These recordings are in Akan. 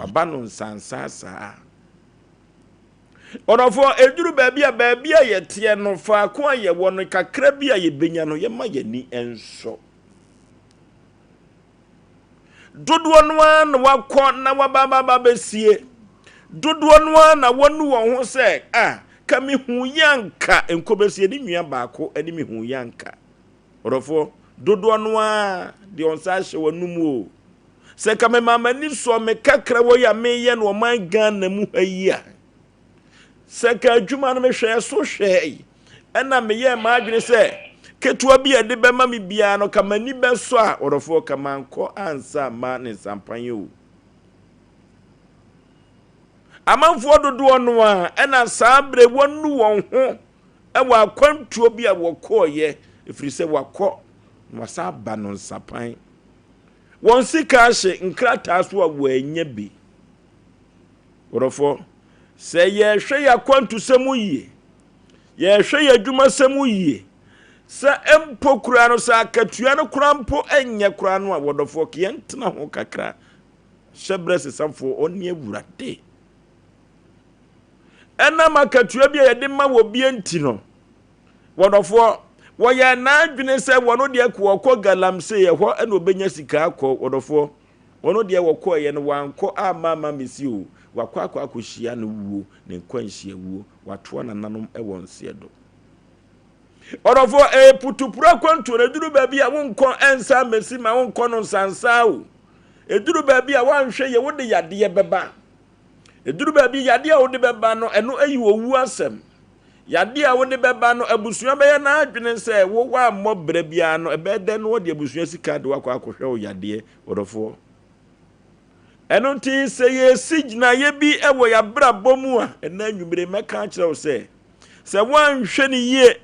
Abano sansasa. Onofo eduru baabi a yete no fa ko aye wono kakra bi a ye benya no ye ma ye ni enso. Dodo no na wakọ na wababa besie. Dodo no na wonu won ho se ka mi hu yanka enkobesie ni nua baako ani mi hu yanka. Onofo dodo no de onsa hye wanumu o. Se ka me mama ni so me kakra wo ya me ye no man Ghana mu hayi a. Se ka adwuma no me hwe so hwe ena me ye ma adwene se ketua bi ede be ma me bia no ka mani be so a orofo ka manko ansa ma ne sampan o. Amanfo dodo no a ena sabre wonu won ho e wa kwantuo bi a wokoye efiri se wakọ wasa ba no sapan won sika hye nkrata so a wanya bi orofo se ye hwe ya kwantu semu yie ye hwe ya dwuma semu yie sa empo kura no sa akatua no kura mpo enye kura no a wodofo ke yentena ho kakra shebrese samfo oni awurade ena makatua bia ye de ma wo bia ntino wodofo wo ya na adwene se wono de akọ galamse ye ho ena obenya sika akọ wodofo wono de wokọ ye no wankọ ama mesi o wakọ akohia no wuo ne nkwanhia wuo watoa nananom ewonse do Orofo putupura kwantu eduru baabi a wonkọ ensa mesi ma wonkọ no sansa o eduru baabi a wanhwe ye wode yade beba eduru baabi yade a wode beba no eno ayi owu asem yade a wode beba no abusua be na adwene se wo wa mmobra bia no ebede no wode abusua sika de wakọ akohwe o yade orofo eno ti se ye signa ye bi ewo ya bra bomu a ena anwumire meka kire wo se wanhwe ni ye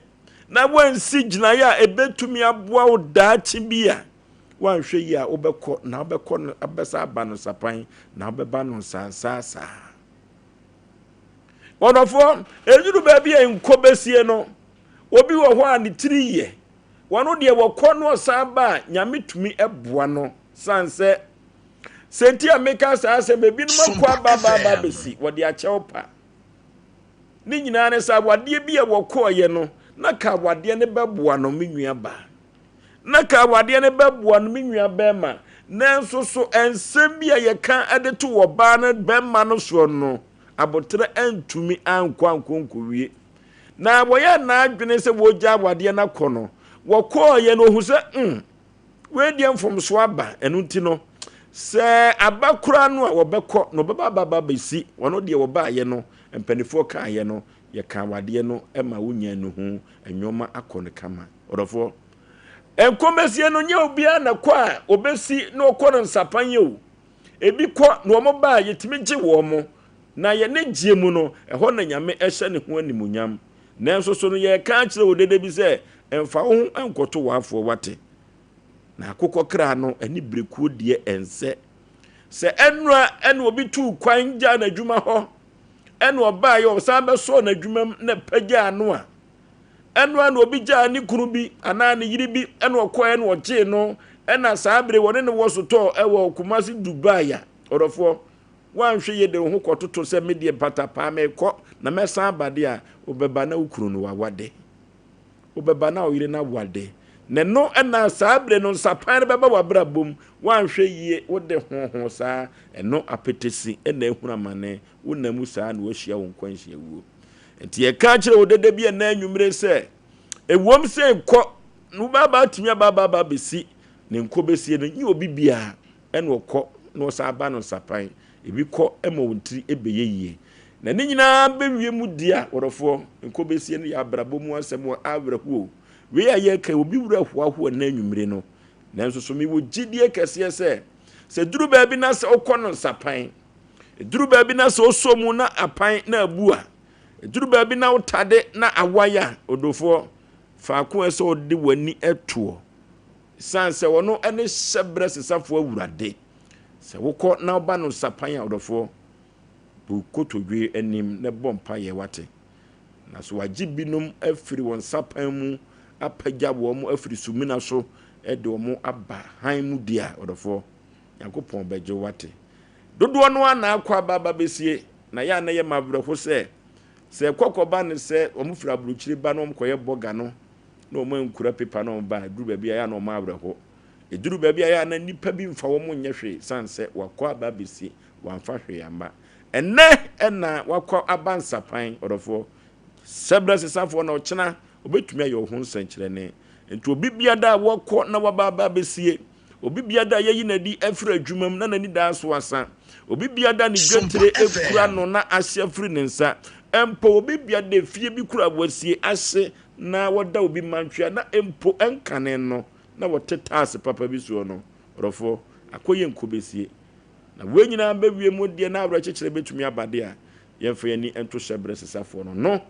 na wansi gina ya ebetumi aboa wo daachi bia wanhwe ya obekọ na obekọ no abesa aba no sapan na obeba no sansasa onofo ejuru baabi enko besie no obi wo ho ani tiriye wano de wokọ no osaba nyame tumi eboa no sanse senti ameka sa ase bebi no makwa baba besi wo de acheopa ni nyina ne sa wade bi e wokọ ye no na ka wade ne beboa no menua ba na ka wade ne beboa no menua ba ma nanso so ensem bia ye kan ade to wo ba no be ma no so no abotre antumi ankonkonkowie na boya na adwene se wogya wade na kono wokọ ye no hu se we die mfom so aba enu nti no se abakura no a wobekọ no baba besi wono de wo ba ye no empanifo ka ye no ye kan wade no ema wonya no hu enwoma akone kama orofo enkomesie no nye obia na kwa obesi na okoro nsapan ye o ebi kọ no mo ba yetimi gye wo mo na ye ne gie mu no eho na nyame ehye ne ho animunyam nanso so no ye kan kire odede bi se emfa ho enkoto wafo wate na akokọ kra no ani brekuo die ense se enra ene obi tu kwan gya na adwuma ho ene oba ye osan be so na adwuma na pagya no a eno na obi gya ni kunu bi ana ne yiri bi ene okọ ene oje no ena saabre wone ne wosoto ewo Kumasi Dubai ya orofo wanhwe ye de ho kototo se medie pata pa me ko na mesan bade a obeba na ukuru no wawade obeba na oyire na wade ne no ena saabre no sapan beba wabra bom wanhwe ye wode ho saa eno apetesi ena ehuna mane wonamu saa na wohia wo nkwanhia wuo enti ye ka kire wodede bi na anwumire se ewom se nkọ no baba tumi baba besi ne nkọ besi no nyi obi bia ena okọ no saa ba no sapan ebi kọ ema wontiri ebeyeye na ne nyina bewie mu dia worofo nkọ besi no ya brabo mu asem awrehuo we aye ka obi wura hoaho na anwumire no nanso so mi wo gidie kese se duru ba bi na se okọ no sapan duru ba bi na se osomu na apan na abua duru ba bi na utade na awaya odofo faako ese odi wani etuo sanse wono ene shebre sesafo awurade se wokọ na oba no sapan odofo bu kotodwe enim na bompa ye wate na so wagibinom afiri won sapan mu apagya wo mu afiri sumina so ede wo mu aba han mu dia odofo yakopon beje wate dodo no ana akwa baba besie na ya na ye mabrɛho se kokoba ne se omufira bruchiri ba no mkoye boga no na omo nkura pepa no ba duru ba bia ya na omo abrɛho eduru ba bia ya na nipa bi mfa wo nyɛ hwe sanse wakwa baba besie wamfa hwe yamba ena wakwa abansapan orofo sebra sesafo na ochena obetumi ayo ho nsankyere ne enti obi bia da wakɔ na wababa besie obi bia da yayi na di afra adwumam na nani da so asa obi bia da ne dwetire ekura no na ahye firi ne nsa empo obi bia da fie bi kura wasie ahye na wada obi mantwea na empo enkane no na wotetase papa bi so no orofo akoye nkobesie na wenyina bewie mu de na abra kyekere betumi abade a yemfa yani ento hyebre sesafo no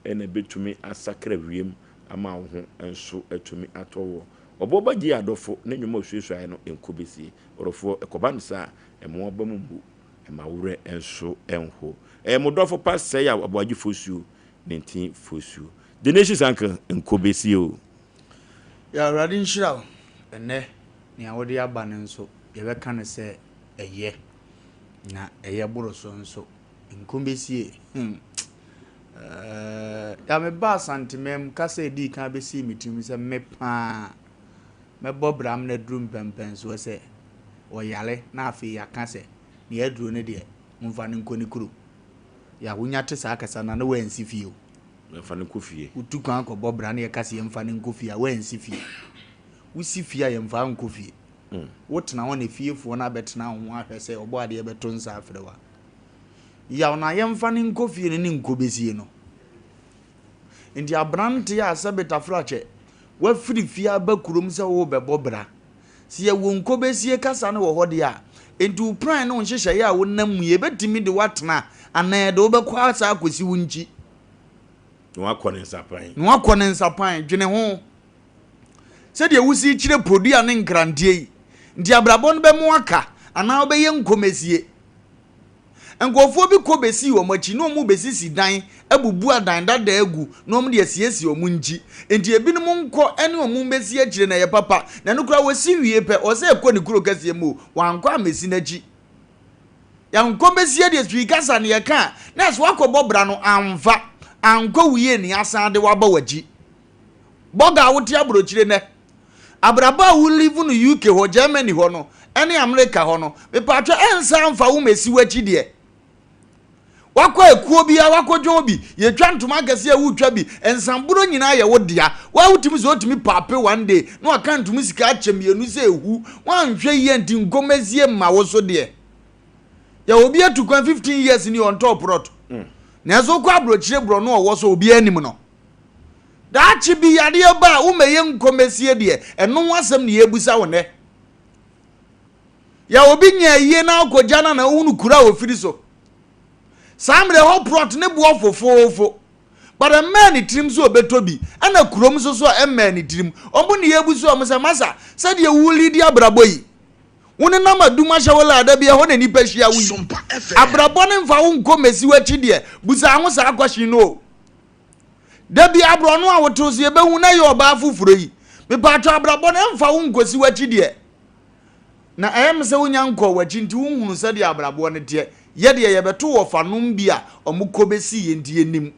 ene betumi asakra wiem ama wo ho enso etumi atowo oboba gi adofo na nwuma osuesu aye no enkobesie orofo ekobansa emo abambu emawure enso enho modofo Osei Yaw Aboagye fosuo 19 fosuo the nation sanka enkobesie o ya radin shiraw ene ni awode aba ne nso yebeka ne se eye na eye boroso nso enkobesie ya me ba santimem kase di kan besi mitimi se mepa me bobram na drum pempen so se oyale na afi ya kase ni aduro ne de mfa ne nkoni kuro ya wunyate sa akasa na na wansi fie o mfa ne kofie utu kan ko bobra na kase mfa ne nkofie a wansi fie wusi fie ya mfa nkofie wotena ho ne fiefo na betena ho ahwe se obo ade beto nsa afrewa ya na yemfa ne nkofie ne nkobesie no ndi abrante ya asabeta frache wa firi fie abakurom se wo bebobra si ye wo nkobesie kasa ne wo hode a enti upran no nhyehyɛ ya wo nam ye betimi de watena ana de wo bekwa asa akosi wunji no akɔ ne nsapan dwene ho se de wusi kire podia ne nkrante yi ndi abrabɔ no be mu aka ana wo be ye nkomesie Nkofo bi ko besi wo machi no mu besisi dan abubu adan dada egu no mu de asiesi o mu nji enti ebinom nko ene o mu besi akire na ye papa na no kura wasi wie pe o se ekɔ ne kuro kase mu wankɔ amesi naji ya nko besi de speaker na ye ka na so akɔbɔ bra no amfa ankɔ wie ni asan de waba waji boga wote abrochire ne abraba wo live no UK ho Germany ho no ene America ho no me patwa ensa amfa wo mesi wachi de wakwa ekuo bia wakwa dwobi ye twantuma gase ya wutwa bi ensamburo nyina ye wodia wa wutimi so otimi pape one day no aka ntumi sika achemienu se ehu wanhwe ye nti nkomezie ma wo so de ya obi atukwan 15 years ni on top rot na so kwa abrochire bro no wo so obi anim no da chi bi yade ba wo meye nkomezie de eno wasem ne yebusa wo ne ya obi nya yie na akojana na hunu kura ofiri so Samre ho prot ne bo fofofo. But a man trim so betobi. Ana kurom so a man trim. Ombu ne yebuso am se masa. Said ye wuli di abraboyi. Woni na maduma shawala da bia ho na nipa hia wi. Abrabo ne mfa wo nko mesi wachi de. Busa ho sa akwashi no. Da bia abro no a woto so ye behu na ye oba fufuro yi. Me pa atwa abrabo ne mfa wo nko si wachi de. Na ayem se wonya nko wachi nti wo hunu se de abrabo ne de. Yede ye beto wo fanom bia omukobesi ye ndie nim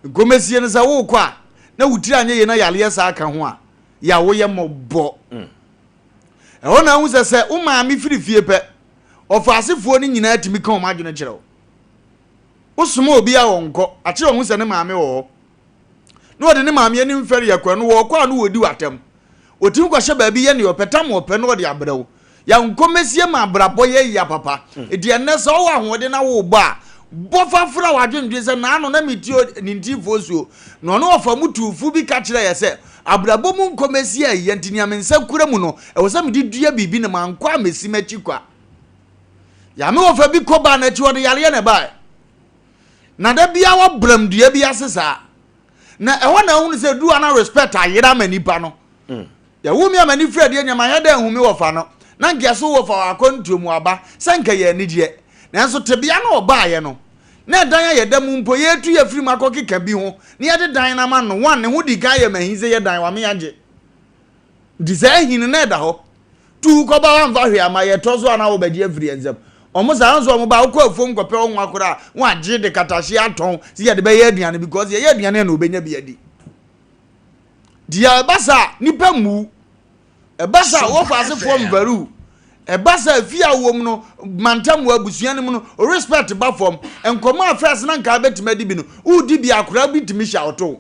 ngomesi ne za wo kwa na wutiri anye ye na yale sa aka ho a ya wo ye mobbo ho na hu se o maami firi fie pe ofasefo ni nyina atimi kan o madwene kire wo soma obi a wonko a kire hu se ne maami wo no ode ne maami ani mfere yakwa no wo kwa no wodi watam otim kwa hye ba bi ye ne opetam ope no ode abrewo ya nkomesie ma brabo ye ya papa edi enese o wa hode na wo ba bofa fra wadwendwe se na ano na mitio ninti fosuo no no ofa mutufu bi ka kire ye se abrabo mu nkomesie ye ntini amensa kura mu no e wo se medi dua bibi na mankwa amesi machi kwa ya me ofa bi koba na chi wode yale ne ba na da bia wo bram dua bi asesa na e ho na hu se du ana respect ayira manipa no ya wo mi amani fra de nyama ya da hu mi wo fa no na ngiaso wo fa akontuomu aba sanka ye nidie nanso tebia na oba ye no na dan ye dam mpo ye tu ye firi makokeka bi ho na ye de dan na ma no wan ne ho di ga ye mahinze ye dan wa me age di za hin na da ho tu ko ba wan va hwe ama ye to so ana wo bagi afiri enzam omo sa anso omo ba ko afom ko pe won akora won age de katashi aton si ye de be ye aduane because ye aduane na obenya bi adi dia basa nipa mu e basa wo fa se form varu e basa fi awom no mantam wa busuane mu no respect ba form enkomo afres na nka betima di bi no udi bi akora bi timi sha oto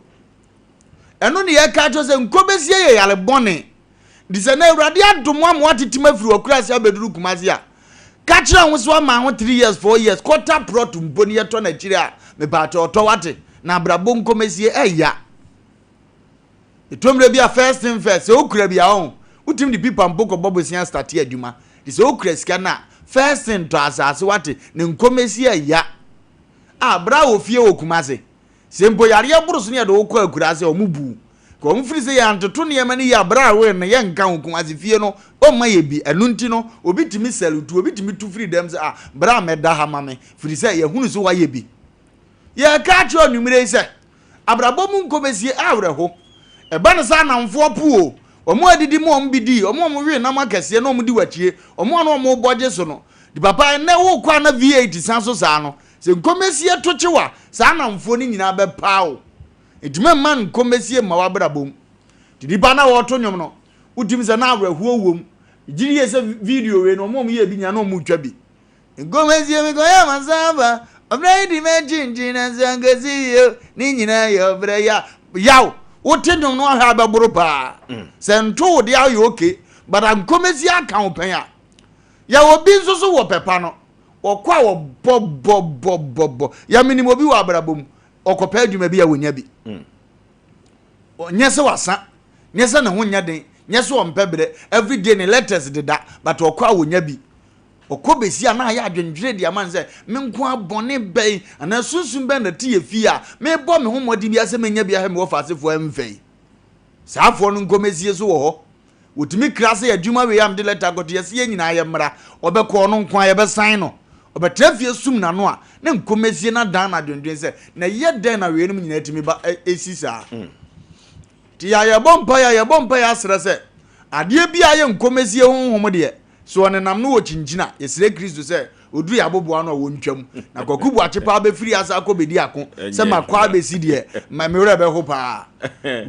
eno ne ye ka to se nkobesie ye yale bone di se na urade adomo am watetima firi okura se abeduru kumazi a ka kira wo so ma ho 3 years 4 years quarter prot mboni ye to Nigeria me ba to wate na brabo nkomesie eya etomre bia first thing first se okura bia ho utim di people mboko bobosia start aduma di se okura sika na first thing to asase wate ne nkomesie eya bra wo fie okumaze se mpo yare ya buru so ne de okwa akura se omubu ko mfiri se ya ntoto ne yema ne ya bra we ne ye nka okumaze fie no o ma ye bi enunti no obi timi salutu obi timi tu free dem se bra meda ha mame firi se ye hunu so wa ye bi ye ka tro numire se abrabo mu nkomesie awreho e ba ne sa namfo puo omo adidi mo mbidi omo we na makese no omo di wachie omo no omo boje so no di papa ne wo kwa na V8 sanso sa no se nkomesie to chewa sa namfo ni nyina be pawo eduma man nkomesie ma wabrabom di ba na wo to nyom no udim se na awreho wom giri ye se video we no omo ye bi nya no omo twa bi nkomesie me ko ya masaba obredi me jinjin na zangazi yo ni nyina yo bre ya yaw wote no no ha ba buru pa se nto de ayo okay but am komesi aka open ya obi nso so wo pepa no okwa wo bobo ya minimo obi wa abrabom okopa adwuma bi ya wonya bi nyese wasa nyese na ho nya den nyese o mpebere every day ne letters deda but okwa wonya bi okobesi ana ya adwendwere dia man se me nko abone bei ana sunsun be na tie fi a me bo me homodi bi ase menya bi a me wo fasefo emfei saafo no nkomesie so wo ho wotimi krase ya dwuma we am de letter goto yesi ye nyina ye mra obekọ no nko ye be sign no obetrafie sum na no a ne nkomesie na dan na adwendwen se na ye den na we no nyina timi ba esisa ti ya bompa ya asra se ade bi a ye nkomesie honhom de so ne nam no wo chinchina yesire Kristo se oduru ya boboa no wontwam na kokubu achepa be firi asa akobedi ako se makwa be si de ma mewre be ho pa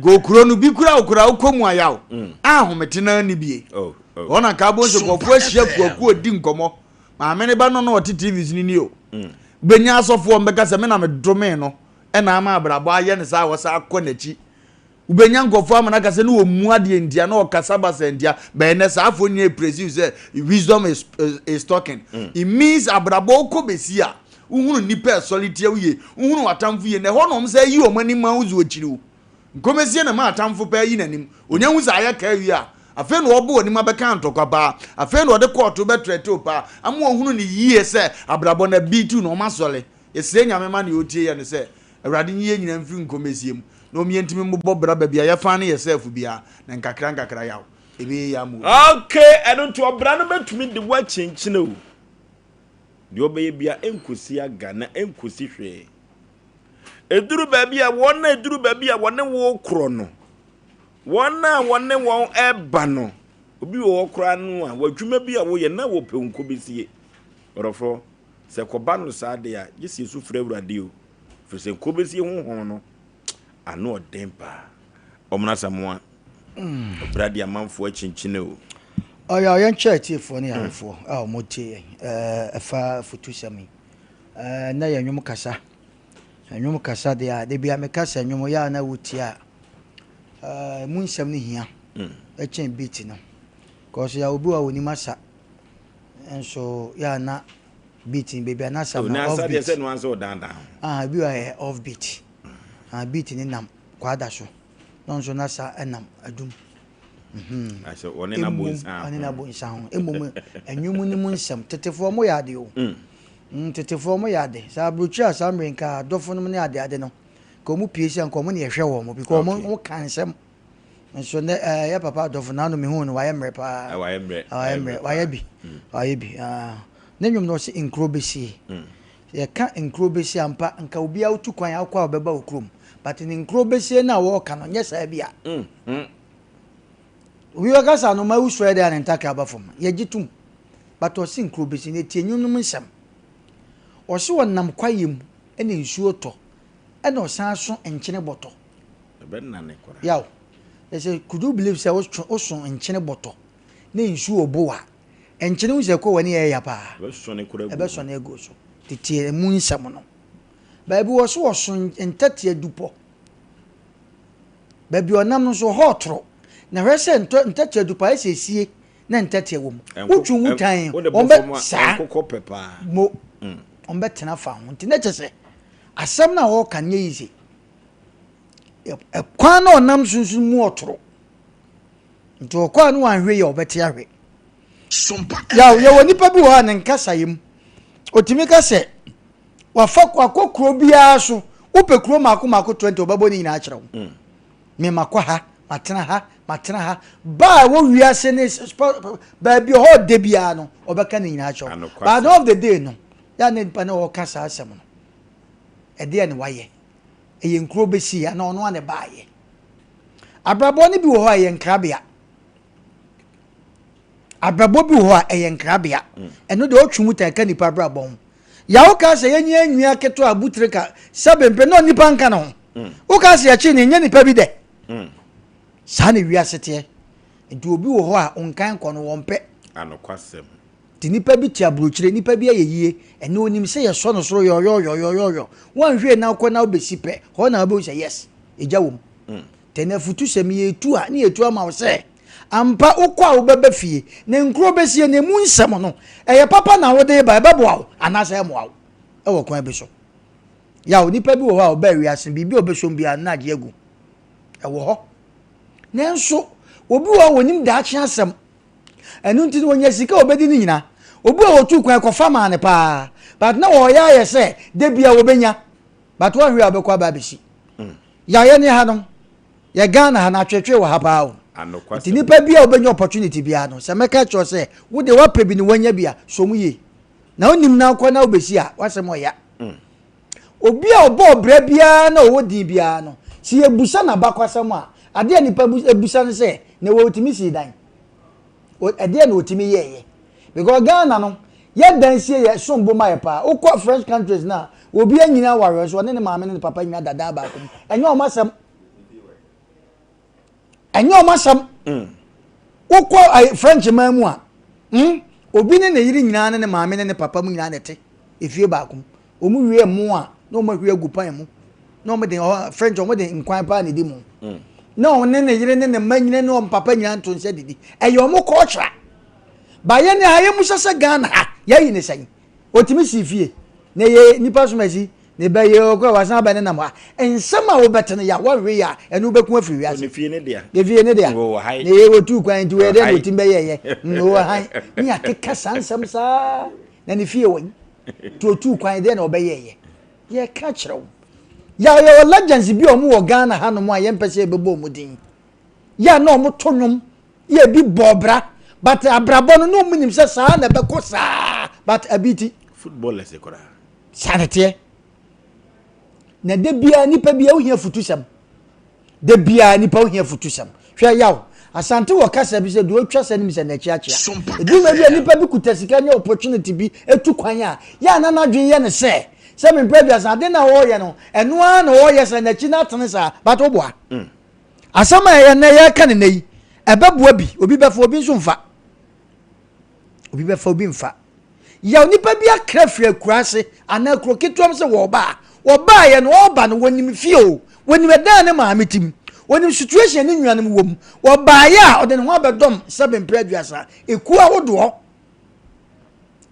go kuro no bi kura okura okomu ayaw ahomete na ni bie ona ka bo se kofu ahia kuaku odi nkomo ma me ne ba no no wote TVs ni o benya asofo mbeka se me na me dome no e na ama abrabo aye ne sa wo sa akonachi ubenya nkofo amana kase no omu ade ndia na okasaba sendia be ne sa afo nye presume say wisdom is talking it means abrabo ko besia uhunu nipa solidity awie uhunu atamfo ye ne ho no mse yi omani ma uzu okiri nkomesie na ma atamfo pa yi nanim onyanwu za aya ka wi a afa no obo oni ma be kan tokwa ba afa no de court be trete pa amu ohunu ni yie se abrabo na bitu no masole esire nyame ma ne otie ye ne se awrade nyi nyina mfiri nkomesie mu no mientimi mbo bra ba bia ya fa ne yesef bia na nkakra yawo ebe ya mu okay eno to obra no betumi de wa chinchine o de obeye bia enkosi aga na enkosi hwe eduru ba bia wona eduru ba bia wona wo kro no wona won eba no obi wo kro no a wadwuma bia wo ye na wo penko besie orofo se koba no saade ya yesi su frɛ awrade o fese ko besie honhon no ano dempa omna samoa bradi amanfo achinchine o oya yen church fo ne yanfo a motie afa futusami na yanwum kasa de bia me kasa nwum ya na wutia munsam ne hia echen beat no cause ya obi wa woni masa enso ya na beating baby na sam na off beat say no answer down bi wa off beat beat ni nam kwada so non so na sa enam adum I said one na bonsa ho emom enwum ni munsam tetefo mo ya de o tetefo mo ya de sa brucha samrenka dofo no ne ade no ko mu pie sia ko mo ne yehwe wo mo because mo kansem so ne ya papa dofo na no me hu no wa yemre pa wa yemre wa yebi na nwum no se inkrobesi ye ka inkrobesi ampa nka obi autu kwan akwa obeba okrom but in inkrobesi na wo ka no nyesa bia we were gas no ma usro dey an entaka aba from ye gitum but o sin kro besi ne tie nyunum nsam o se wonam kwayem ene nsuo to ene o san so enkyene boto ebe na ne kora yaw they say could you believe say o so enkyene boto ne nsuo boa enkyene wo se ko wani ye ya pa ebe so ne kora ebe so na ego so titie mu nsam no baabi wo so entatie dupo baabi onam no so hotro na hwese entatie dupo esesie na entatie wo mu utwu mutan ombe sa kokopepa mo ombe tena fa ho nti na kyese asem na ho kan ye yize kwan na onam sunsun mu otro nti okwa no anhwe ye obete ahwe ya woni pa bi wo an nkasa yim otimi ka se wafa kwa kokro bia so upe kro mako 20 obabo ni na akyerew me makwa ha matena ha ba wo wiase ne ba bi ho de bia no obeka ni na akyerew by the end of the day no ya ne pa na o kasa asem no e de ne waye eye nkro besi ya na ono ane baaye abrabo ne bi wo ho aye nkrabia abrabo bi wo ho aye nkrabia eno de otwu ta ka nipa abrabo yawo ka se yenye anwia keto abutreka sabempe no nipa nka no wo ka se yachi ne nye nipa bi de sa ne wi asete nti obi wo ho a onkan kɔ no wɔmpɛ anokwasem ti nipa bi tia brochire nipa bi ayeyie ene onim se ye so no soro yo wan hwe na kɔ na obesi pɛ ho na obo se yes eja wom tenafutu sem ye tu a ne ye tu ama wo se ampa ukwa ubebe fie ne nkro besie ne mu nsem no eye papa na wo de ba beboa anase moa e wo kwan be so ya onipa bi wo ha oba wiase bibi obeso bia na age agu e wo ho nenso obi wo wonim da akye asem enu nti wonya sika obedi ni nyina obi wo tu kwan kofa ma ne pa but na wo ya ye se de bia wo benya but wo hwe abekwa ba besi ya ye ne ha no ye Ghana ha na twetwe wo ha pa o ti nipa bia obenya opportunity bia no se meka cho se wo de wa pa bi ni wanya bia so mu ye na onim na akwa na obesi a wasem oya obi a obo bra bia na owo di bia no si ebusa na bakwasem a ade nipa ebusa no se na wo timi si dan ade na otimi ye because Ghana no ye dan sie ye sombo mai pa ukwa French countries na obi anyina ware so ne maame ne papa nyina dada ba ko enye o masem ukwa French man mu a obi ne yiri nyina ne maame ne papa mu nyina nete efie ba ko omu wie mu a na o ma hwie agupan mu na o me de French o me de nkwan pa ne di mu na o ne yiri ne manyine ne o papa nyina nto nse didi eyo mu culture ba ye ne haye mu sese Ghana ya yi ne san otimi si fie ne ye nipa so mazi ne ba ye okwa wasan ba ne nam ha ensem a wo betene ya wa we ya enu beku afiri wi ase fie ne dia ne ye wotu kwan ti we de no timbe ye no han ni akeka sansem sa na ne fie won to otu kwan de na obeye ye ka kirew ya ye legends bi o mu wo Ghana ha no mu a ye mpese e bebo mu din ya na o mu tonwom ye bi bobra but abrabo no mu nim se sa na beko sa but abiti footballers e kora sanete na de bia nipa bia wo hia futusam de bia nipa wo hia futusam hwe yaw asante wo kasa bi se do atwa sa nim se na chia edu ma bia nipa bi kutasika nya opportunity bi etu kwan a ya na nadwen ye ne se me previous ade na wo ye no eno a na wo ye se na chi na tene sa but wo boa asama ye na ye ka ne nei ebeboa bi obi befo obi nso mfa obi befo obi mfa ya nipa bi akrafre akurase ana kro ketwam se wo ba ye no oba no wonim fie o wonim dan ne maame tim wonim situation ne nnuanem wom wo ba ya ode ne ho abedom 7 previousa eku a wodo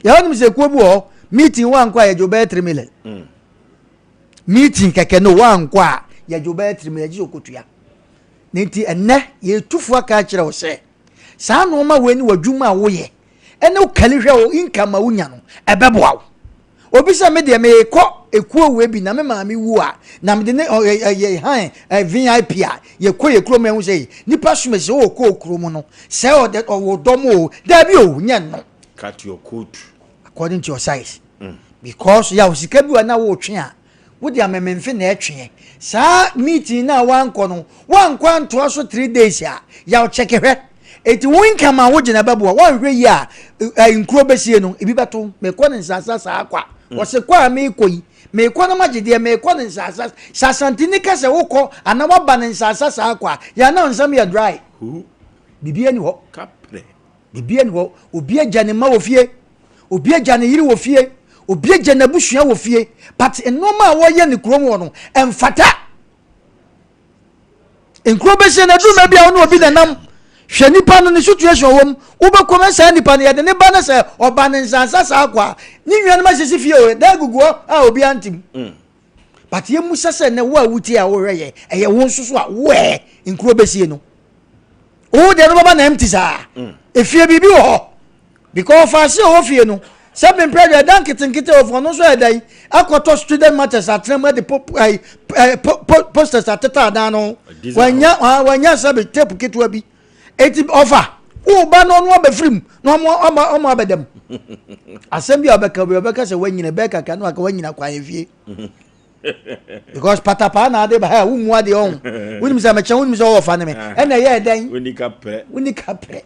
ya wonim se eku bi ho meeting wan kwa ya jobe 3 million meeting keke no wan kwa ya jobe 3 million ji okotua nenti enne ye tufu aka kire wo se saa no ma weni wadwuma a wo ye ene wo kalihwe wo income a wonya no ebeboa wo obi se me de me ko ekuo we bi na me maami wu a na me de ne han VIP a ye ko ye kro me hu sei nipa somese wo ko okro mu no se o de wo dom o da bi o nya no cut your coat according to your size because ya osika bi wa na wo twe a wo de amememfe na etwe sa meeting na wan ko no wan kwa nto so 3 days a ya o check hwe eti won kama wo gina babo won hwe yi a nkro besie no ebi beto me ko ne nsasa sa akwa wo se kwa me koyi me ko na magide me ko ne nsasa sasantini kase wo ko ana waba ne nsasa sa akwa ya na nsam ya dry bibia ni ho kapre bibia ni ho obi agane ma wo fie obi agane yiri wo fie obi agane busua wo fie but enoma wo ye ne krom wo no emfata nkro besie na du ma bia wo no obi nanam hwe nipa no ne situation wom wo be koma sa nipa ne yede ne ba na se oba ne nsansa sa akwa ni nwan ma sisi fie o da guguo a obi antim but ye mu sese ne wo a wuti a wo hweye eye wo nsusu a wo nkro besie no o de no baba na empty sa efie bibi wo because fa se o fie no seven prayer dan kitinkite of no so edai akoto student matters atrema de posters ateta dan no wanya sabe tape kitwa bi eti offer wo ba no no ba frim no mo abedam asem bi obeka se wanyina beka ka no aka wanyina kwan fie because patapa na de ba ha wo mu ade on woni misa me chen woni misa wo fa ne me ena ye dan woni ka pre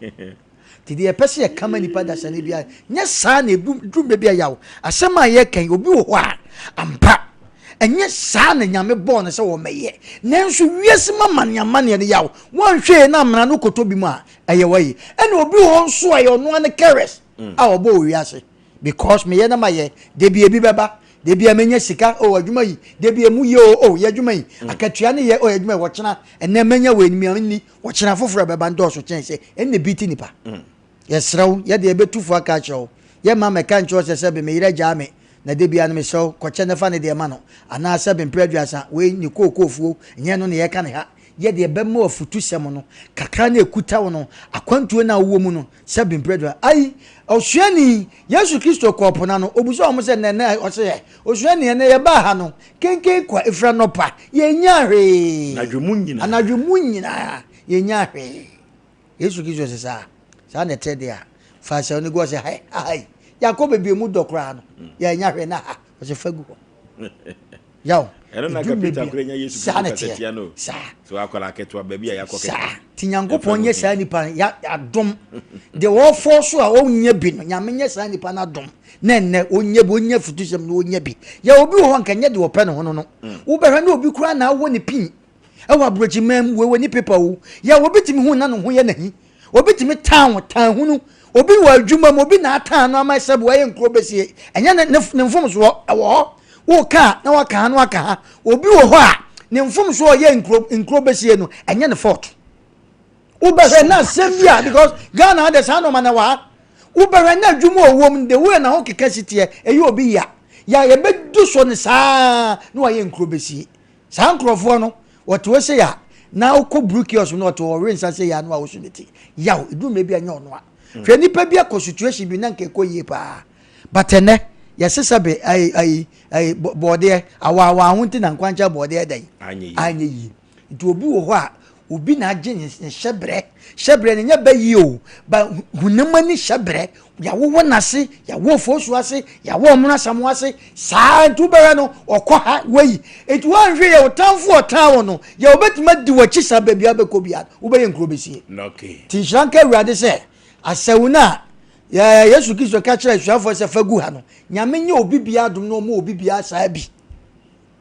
tidi e pese ye kama nipa da sane bia nya sa na dum be bia yawo asem a ye kan obi wo ho a ampa enye sa na nyame bo no se wo meye nanso wiese mama nyama ne yawo won hwe na amra no koto bi mu a eye wayi ena obi ho nso a ye no an keres a obo wiase because me ye na maye de bia bi beba de bia menya sika o adwuma yi de bia mu ye o ye adwuma yi akatua ne ye o adwuma wo kyena ena menya we ni mi wo kyena foforo beba ndo so kyen se ena biti nipa yesrew ye de betufu aka kyew ye ma meka ncho se be me yire gya me na de bia no me sew koche ne fa ne de ma no ana se be mpradwasa we ni kokofuo nye no ne ye ka ne ha ye de be ma ofutu sem no kakra na ekuta wo no akwantuo na wo mu no se be mpradwa ai osuani Yesu Kristo ko opona no obuso o mo se ne o se osuani ne ye ba ha no kenken kwa efra no pa ye nya hwe anadwemu nyina ye nya hwe Yesu Kristo se sa ne tede a fa se oni go se hai Yakob be mu dokra no ya nya hwe na ha o se fagu yaw eno na kapita kurenya Yesu Kristo no so akola keto baby yakọ keto tinyankopon nye sa nipa ya adom de wo forso a onye bi no nyame nye sa nipa na adom nenne onye futusem no onye bi ya obi ho nka nye de wo pe no no wo behwe na obi kura na wo ne pin e wa brochi mem we ni paper wo ya obi timi hu na no ho ye nahi obi timi tan hunu obi wa adwuma mo obi na atan no ama sebo ye nkro besie enye ne mfom so wo wo ka na waka no aka obi wo ho a ne mfom so ye nkro besie no enye ne fort ubere na sembia because Ghana de sano manawa ubere na dwuma owom de we na ho kekasitie eyi obi ya ye bedu so ne saa na wa ye nkro besie saa nkrofo no wote we se ya na ukọ brukios no to orensa se ya no a wo suneti ya edu me bia nya ono a hwe nipa bia ko situation bi na nke ko yie pa batene yesesa be ai bode awa hunti na nkwancha bode dai anye yi nti obi wo ho a obi na agye ne hyebre ne nya bayi o ba hunamani hyebre ya wo nase ya wo fosu ase ya wo omuna samu ase saa ntu bere no okọ ha wei etu anhwe ya otamfo otawo no ya obetima di wachi sabe bia bekobia wo be nkro besie okay ti shanka ruade se asewuna ya Yesu Kristo ka kire suafo se fagu ha no nyame nya obi bia adom no mo obi bia saa bi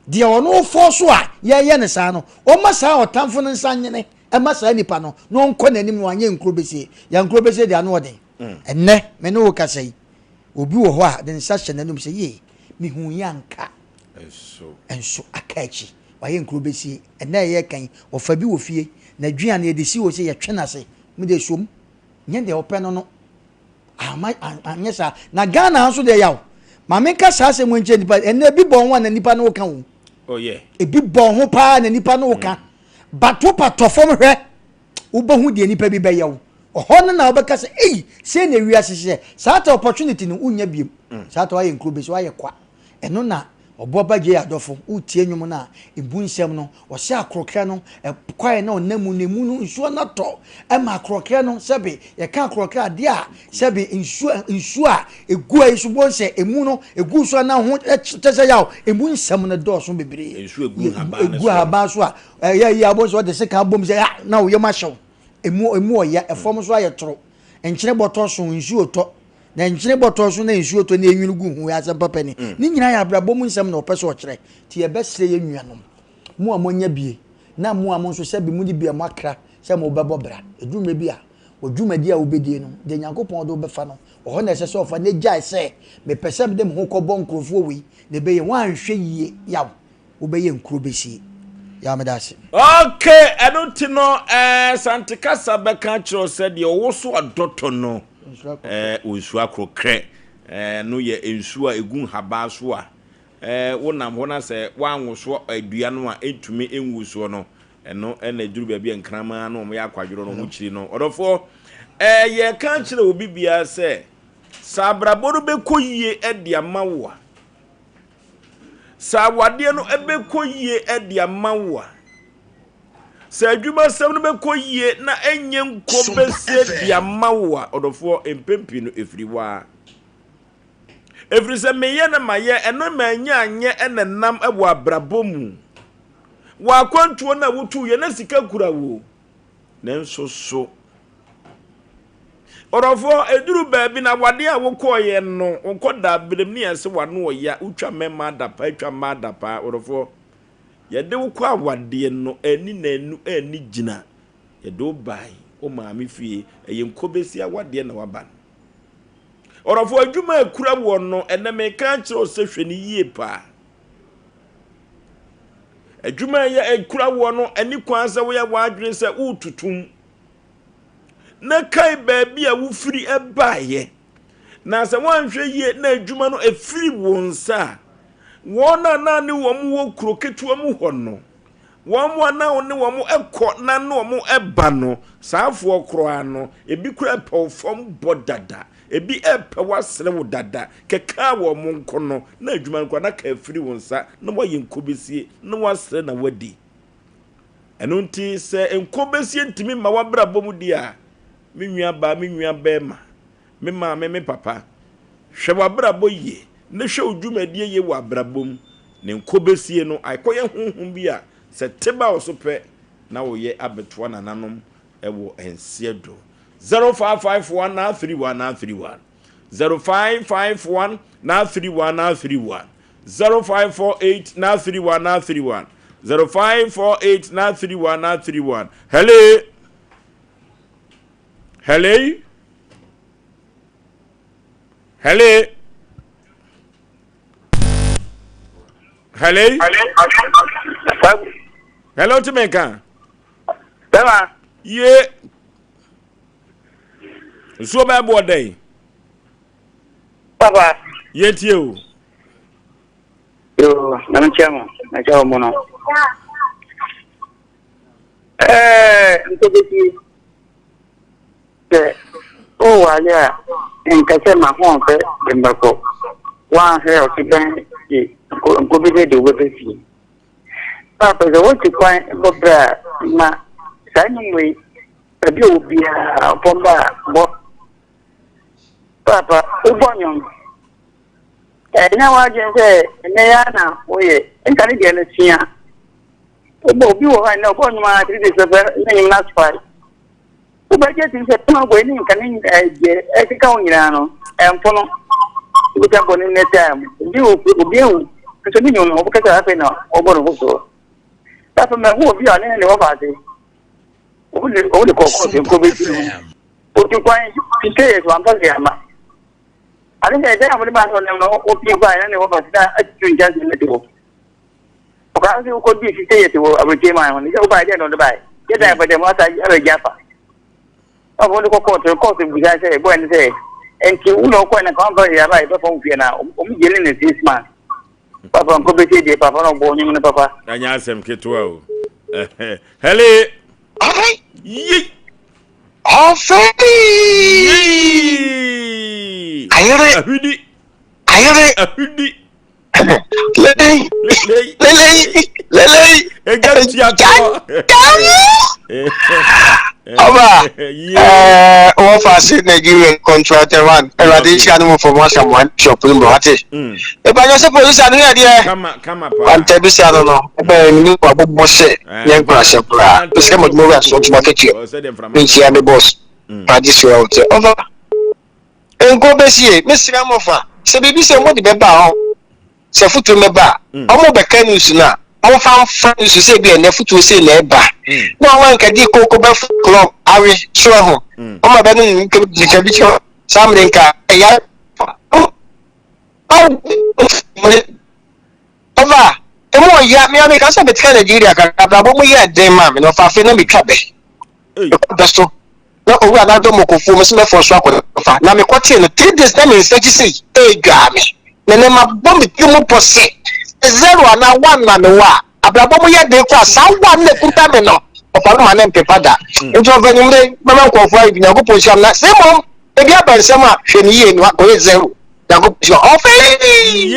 de ono forso a ye ne saa no o ma saa otamfo no nsanyene e ma saa nipa no no nko nanim no anye nkro besie ya nkro besie de ano oden enne me no ka sei obi wo ho a de nsa hye nanum se ye mi hu yanka enso akachi wa ye nkro besie enne ye kan ofa bi wo fie na dua na ye de si wo se ye twena se me de som nye de ope no anyesa na Ghana nso de yaw ma me ka sa se mo nche nipa enne bi bon wa na nipa no ka wo oh yeah e bi bon ho pa na nipa no ka bato patofom hwe wo bo hu de nipa bi be yaw oho na obeka se se na wi asese sa ta opportunity no unya biem sa ta wa ye nkrobe so wa ye kwa eno na Aboagye adofo utie nwum na ebunsem no wo se akrokre no kwae na onamu nemu no nsuo na to e ma akrokre no sebe ye ka akrokre ade a sebe nsuo a egu ayi so bon se emu no egu so na ho tese yaw ebunsem no do so bebre nsuo egu haba so a ye abon so de se ka bom se na wo ye ma hyew emu oya efom so aye toro enkyene botɔ so nsuo tɔ na enkyene botɔ so na nsuo tɔ na enwunu gu hu ya Asem Papa ni ni nyina ya abrabɔ mu nsɛm na ɔpɛ so ɔkyerɛ ti ye bɛsrɛ ye nuanom mu amonya bie na mu amo nso sɛ bi mu di bie mu akra sɛ mo bɛbɔ bra edwuma bi a odwumadi a wobedie no de Nyankopɔn do bɛfa no ɔhɔ na ɛsɛ sɛ ɔfa ne gyae sɛ mepɛsɛ mede me ho kɔbɔ nkurɔfoɔ wi na bɛyɛ wanhwɛ yie yaw wobɛyɛ nkuro bɛsie ya medase okay ɛno ti no santikasa bɛka kyerɛ sɛ deɛ ɔwo so adɔtɔ no onsu akrɔkrɛ no yɛ ensu a egun haba so a wonam ho na sɛ wanwo so adua no a etumi enwu so no ɛno ɛna duru baabi nkrama no ɔmo yɛ akwadworo no ho kyiri no ɔdɔfo yɛ ka kyerɛ obi bia sɛ sabrabo no bɛkɔ yie ɛde ama wo a sawade no ɛbɛkɔ yie ɛde ama wo a sɛ adwuma sɛm no bɛkɔ yie na enye nkɔ bɛse de ama wo a ɔdɔfo empempi no efiriwa efiri sɛ meyɛ na mayɛ ɛno manya anyɛ ɛna nam ɛwɔ abrabɔ mu wa kwantuo na wotu ye na sika kura wo nanso so orofo eduru baabi na wade a wokoye no wonkoda brem ne yese wano oya utwa mema dapa atwa ma dapa orofo yede wokɔ awade no ani nanu ani gina yede obai o maame fie eyenkobesi awade na waban orofo adwuma akura wo no eneme ka kyerɛ osehwe ne yie pa adwuma ya ekura wo no ani kwan sɛ wo ya wadwene sɛ ututum na kai baabi a wo firi ɛbaaye na sɛ wanhwɛ yie na adwuma no efiri wo nsa wona na ne wo mu wo kuro ketua mu hɔ no wo mu na wo ne wo mu ɛkɔ na no wo mu ɛba no saafo kro ano ebi kura pɛwfom bodada ebi ɛpɛ wasere wo dada keka wo mu nko no na adwuma nko na ka afiri wo nsa na woyɛ nkobesie na wasere na wadi ɛno nti sɛ nkobesie ntimi ma wabra bɔ mu di a me nua ba me nua bɛma me ma me papa hwɛ wabra bɔ yie na hwɛ odwumadie ye wabra bɔ mu ne nkobesie no akɔyɛ honhom bi a sɛ teba wo so pɛ na wo yɛ abetoa nananom ɛwɔ ensie do 0551-931-931 0551-931-931 0548-931-931 0548-931-931 hello hello hello hello hello Timeka Bema ye so ba bo day Papa yetie o yo na chama na chawo mono ntobeti o wale nkase ma ho fe mbako wa he o ti ben ko bi de wo be fi Papa the what you find bobra na sanwe abi obi a bomba bo Papa ubonyo na wa je se ne ya na oye nkani de na tia obi wo ha na ubonyo ma 3 days na nyim na spy ubaje tin se tuma go ni nkani je e ka onyira no empono ubuta go ni neta bi obi ewu so ni nyo no obuka ta afa na ogboro go so Papa me wo bi ani ne wo fa de obi ko ko be ti o ti kwan ti ke so amba ya ma ani ne de amuri ba so ne no o pi ba ne wo ba ta a ti nja ne de wo o ka si ko bi ti ke ti wo abuje ma ho ni o ba de no de ba ye da ba de mo sa ya jafa o bo ko ko ti bu ja se bo en se en ki uno ko na kan ba ya ba ba fo fi na o mi jeli ne 6 months Papa ko be ti de papa no bo nyu ne papa anya asem ketua o hello Ai yi Oferi Ayere ahudi Lele egatia ko Oba. Offer Nigerian contractor one. Radiation from one shop in Bohati. If I just suppose I knew idea. Come up. I'm Tebis, I don't know. New Babu Mose, young crash of bra. The same with movers from market you. Pinchi and the boss. Radiation over. And go Bessie, Miss Ramofa. So baby say what the beba. Se futu meba. Omo beka news na. Omo fan friends to say be na futu say na eba. No one can di koko ba club awe so ho. Omo be no nke bi cho samrenka eya. Ova, emo ya me ame ka say betka Nigeria ka ababo mo ya den ma me no fa fe na me twa be. Besto. Na owu adado mokofu mo se me for so akwa na me kwete no 3 days na me say say e ga me. Nene ma bombi tumu pose 0 na 1 na me wa abrabo mo ye de kwa sa 1 na kuta me no opalo ma na mpepa da nti ofani mre mama nkofo ayi na gopo sham na se mom e bia ban sem a hwe ni ye no ko 0 na gopo sham ofani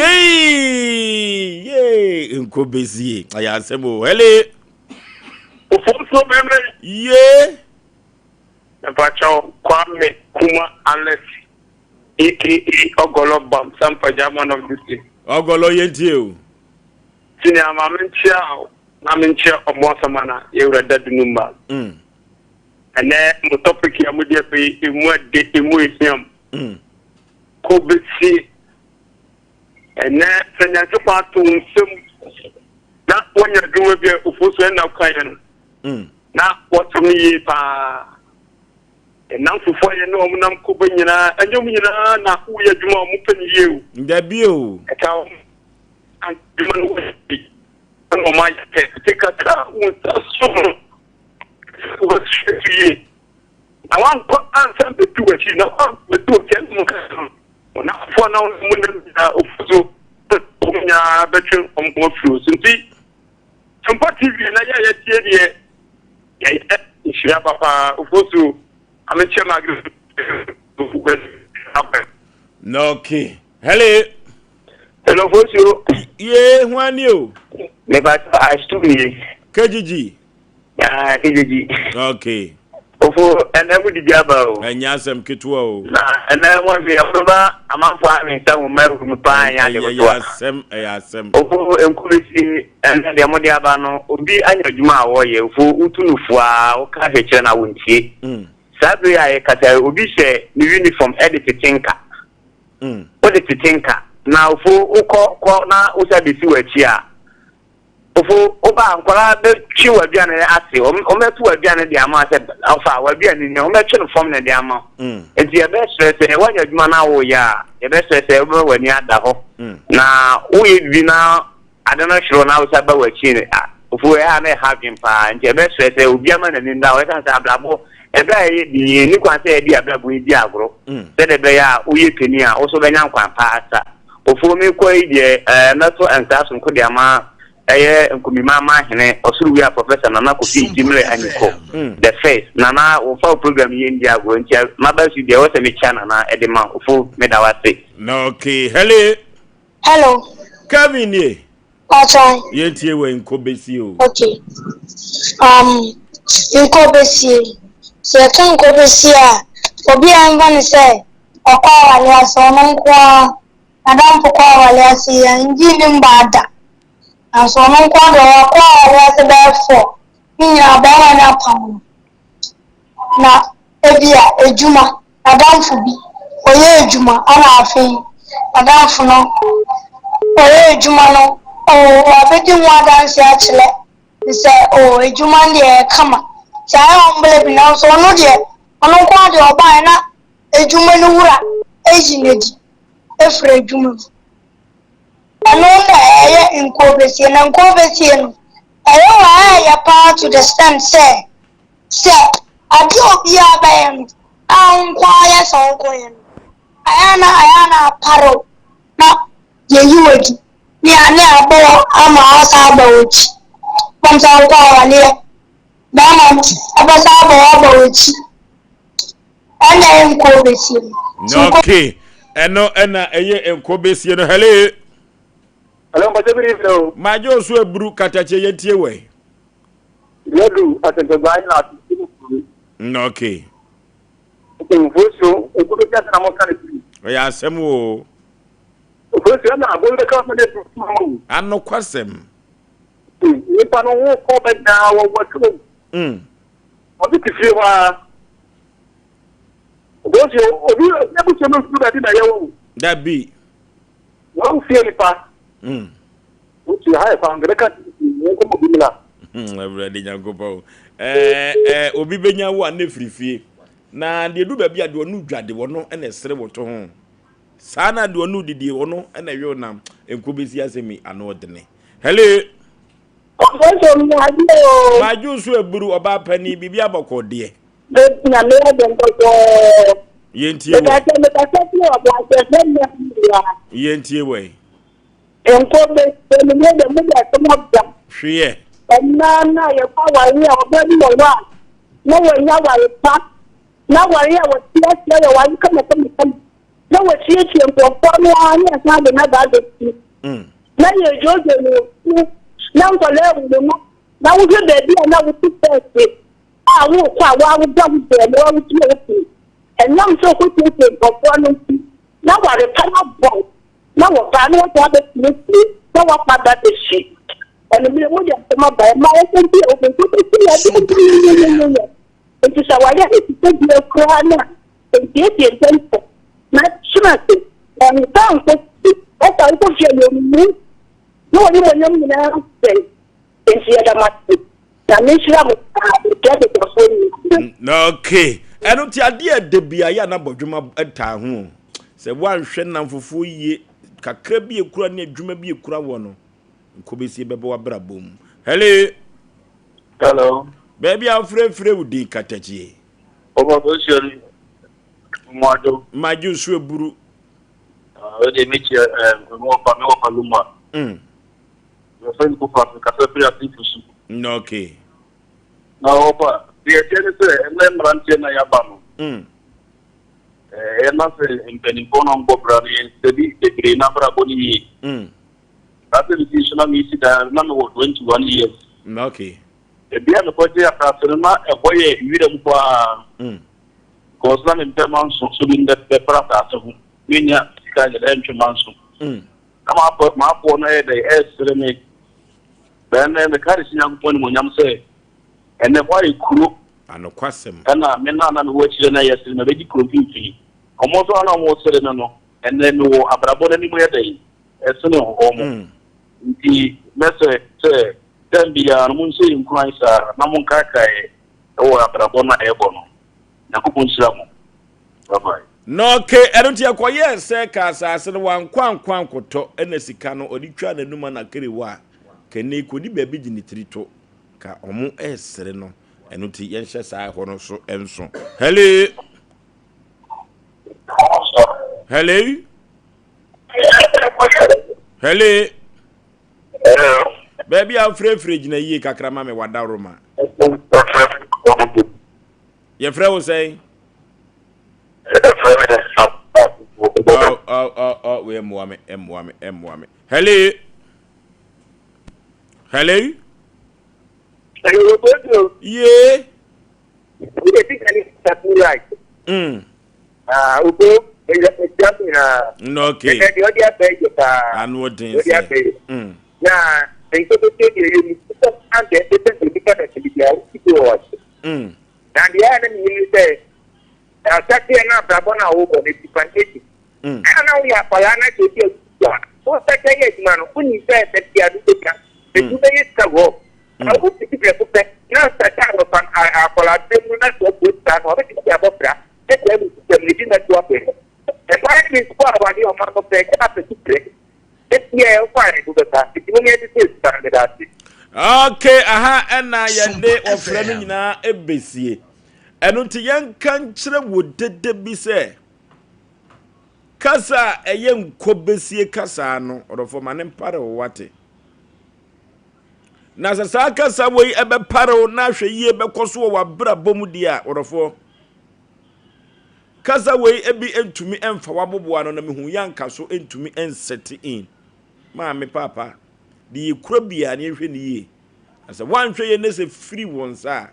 ye nkobezie aya asemo hele Oforisuo memre ye Pacho Kwame Kuma Alex aka Ogolo Bam Sompa German of this day. Ogolo yentie o. Senior Mamenchia Omosamana, you read that number. And then the topic you would be in what did the museum. Could see. And then send you part to some. Not when you're doing your Oforisuo now, kind. Not what to me, and now for you know, I'm cooking, and you mean, now who you do open you. The bill. And you know, my take a car with a song. I want to answer the two of you know, the 2 gentlemen. Not for now, Oforisuo, veteran from Oforisuo. See, some party in a year, Papa Oforisuo. I'm a chairman. No okay. Hello. Hello, Oforisuo. Yeah, one you. Never I stood here. KGG. KGG. Okay. And then we did Jabba. And Asem Kitwo. And then one day, I'm not finding some American pie. Asem. Encourage and the Amodiabano will be annual Juma warrior for Utunufua or Kavichana Winti. Sadly, I will be say the uniform edited tinker. What is the tinker? Now for Uko Corner Usabi Suachia. For Oba Ankola, the Chiwa Diana Assi, or Metu Diana Diamata Alpha, will be an election from the Diamond. It's your best say, when you're Mana, ya, the best say, when you're at the home. Now, we be now, I don't know, sure now, Saba Chin. If we are having pie, and your best say, will be a man and in now, I can't have Blabo. And the new one say, dear Blabu Diagro. Then they are Uyekenia, also the young one pasta. Before me, Nato and Tasson Kodiama. Could be Mamma and also we are Professor Nana could see Jimmy and the face. Nana will follow program in India going to Mother's the Osei channel at the mouth full medawasi. No, okay. Hello. Kevin, ye. Yet you were in Cobesio. Okay. In Cobesio. So I can't Cobesia. For be I'm going to say, or call alias or non-qua, Madame for call alias and give him bad. And so no quando or call alias therefore. Me a banana pound. Now, a Juma, Madame for be, or ye Juma, and our fee, Madame for no, or ye Juma no, oh, I bet you want dance actually. They say, oh, a Juma dear, come on. So I don't believe now, so no dear. I don't want to buy a Jumanura, Asian, every Juman. I know that in Cobesian and Cobesian. I know I part to the stand, say, I do be a band. I'm quiet, so going. I am a parrot. Now, you would. Me and near boy, I'm a house about. Once I'll go near. Mama, I was about. And I am Cobesian. Okay. And no, and a year in Cobesian. Hello, Hello, my Joe Bru Katache Yeti away. You do at the design of Okay. Oforisuo okodo jasa na mo kan ti. Oya asem o. Oforisuo na agbo de ka de pro. Ano kwasem. Ni pa no wo ko be na wo wo. Obi ti fi wa. Oforisuo obi na bu se no fu da di na yawo. Da bi. Wo fi ni pa. Uti ha fa ngere ka ni ko mo bi la. Everybody nyangopo. Obi benya wo anefrifie. Na de du ba bia de onu dwade wono na esere woto ho. Saa na de onu didi wono na we onam enkobesi asemi ano odene. Hello. Oforisuo mi adio. Maju so eburu oba pani bibia bokode. Na me de nkoto. Yentie we. Me ka se ti Aboagye me ya. Yentie we. Enkobe me de mu de to mo bia. Hwe. Na ye kwa wari a obedi wo wa. Na wo nya wari pa. Na wari a wo tie ye wari kama kama. Na wo tie nkofo no ani asa de na ba de. Na ye jojo no. Na nkole wo no. Na wo je baby na wo ti tete. Ah wo kwa wa wo dam de mo wo ti wo. Enyam so ko ti nkofo no. Na wari pa na bo. Na wo pa no to ba ti. Na wo pa da de shi. And we would have come by my open open to the and to Sawaya is to be a crown and get the attention. Not smarty. And found that I don't share you. No one young now say, and she had a master. Now, Miss Ram get it for Okay. I don't tell dear Debia Yana Bojuma at town. Say one shen for 4 years. Kakrabi a crown, a Jumabi a crown. Kobesi bebo abra bom. Hello. Baby I'm free with the katachi. Oforisuo Maju so buru. They meet you more paluma. Your friend go for ka free atifusu. Okay. Now opa, the tenese and ranche na yabano. Na se impenipono ngobra ni sebi de na bra boni. That's the decision of me that none of 21 years. Okay. A beer the project after a boy, you don't go. Cause none in 10 months, so in that the product of Minya, kind of entry months. Come up with my phone, they asked me. Then the car is young point when I'm saying, and the boy crew and a question. And I mean, I'm watching the yes in a very crew fee. Almost one almost said no, and then no, Abrabon anywhere day. As soon as the message then be a munsi in Christ, Namunka, or Abrabona Ebono. Nakupun Slamo. Bye bye. No, okay, I don't hear quiet, sir, cast as one quanquanco, and a sicano or the tran and numan a kiriwa. Can they could be in the trito? Ka omo sereno, and not the yenshas I honor so and so. Hello. Baby, I'm free in a year, Kakrama, me wadaroma. Your friend was saying, oh, we M1. Hello. Yeah. No, okay. And what did you yeah, they go to take you and get the and the enemy is say, Tatiana Brabona over the different. And now we are Palana to you. So, man, when you said that they are the 2 days ago, I would be able to now that I collaborate not so good that already about that. Let them begin that to happen. And why is part of your mark of the capacity? Yeah, fine, okay, aha, and I am day of framing now a busy. And until young country would be say Casa a young Cobesia Casano or for my empire or what? Nasasaka Saway ebe paro na hwe ye bekoso wa bra bomudia or for Casa way ebi entumi emfa waboboa no na mehu yanka so entumi enseti in. Me papa the krobia ne hwe ne ye asa wan hwe ye ne se free ones a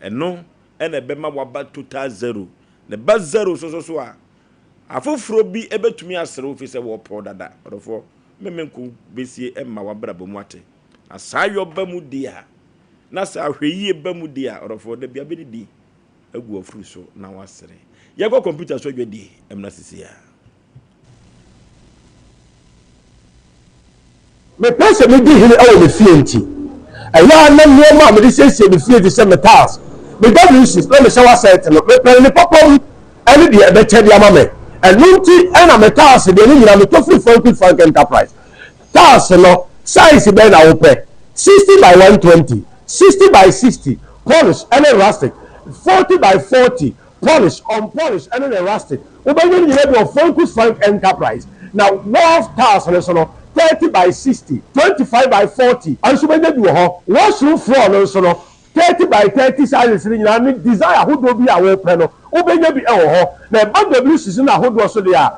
eno ene bema waba total 0 ne ba 0 so a afoforo bi ebetumi asere ofi se wo pro dada odofo memenku besie emma wabra bomu ate asayo ba mu dia na sa ahweyi ba mu dia odofo da bia be di agu Oforisuo na wasere yego computer so dwedi emna sisia me pese me di hini awo me fie nti aya na nioma me di siesie me fie di se metals me WCs na me shower set no me plan ni popom ani di ebe che di ama me enunti ena metals de ni nyina me to free Frank Enterprise tals no size be na wo pe 60 by 120 60 by 60 polish and rustic 40 by 40 polish unpolished and rustic we be nyina be Frank Enterprise now wall tals no 30 by 60 25 by 40 and so many do ho washroom floor no so no 30 by 30 sizes ni na desire who do be awe pre no obenya bi e ho na ba WCs na ho do so dia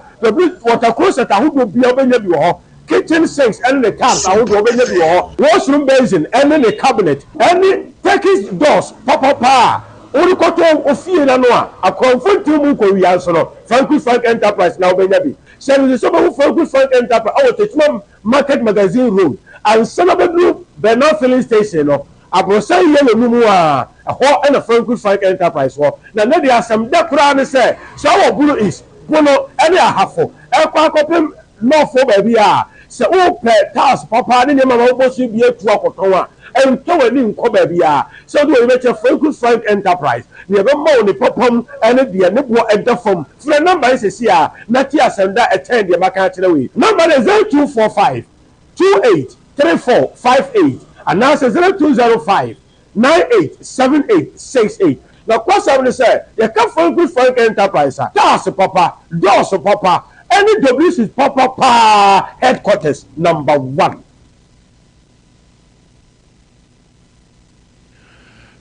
water closet who do bi obenya bi ho kitchen sinks and the tap who do obenya bi ho washroom basin and the cabinet and Turkish doors papa ori koto ofie na no a akonfonti mu ko wian so no Frank Enterprise na obenya bi service so be Frank Enterprise our Techman Market Magazine Road and Sanabedru Bernard Filling Station no abrosa yelo numu a ho na Frank Enterprise ho na ne dia asem da kura ne se so wo buru is bono ene ahafo ekwa akopem no fo ba bi a se wo pe task papa ne ma wo bosu bi etu akoton a ento wani nko ba bi a so do we meche Frank Enterprise ne be ma oni popom ene dia ne bo edafom fre number is see a na ti asenda attend dia maka kire we number is 0245 283458 and now says 0205 987868 now question I say you can Frank Enterprise that's papa doors papa any WC papa headquarters number 1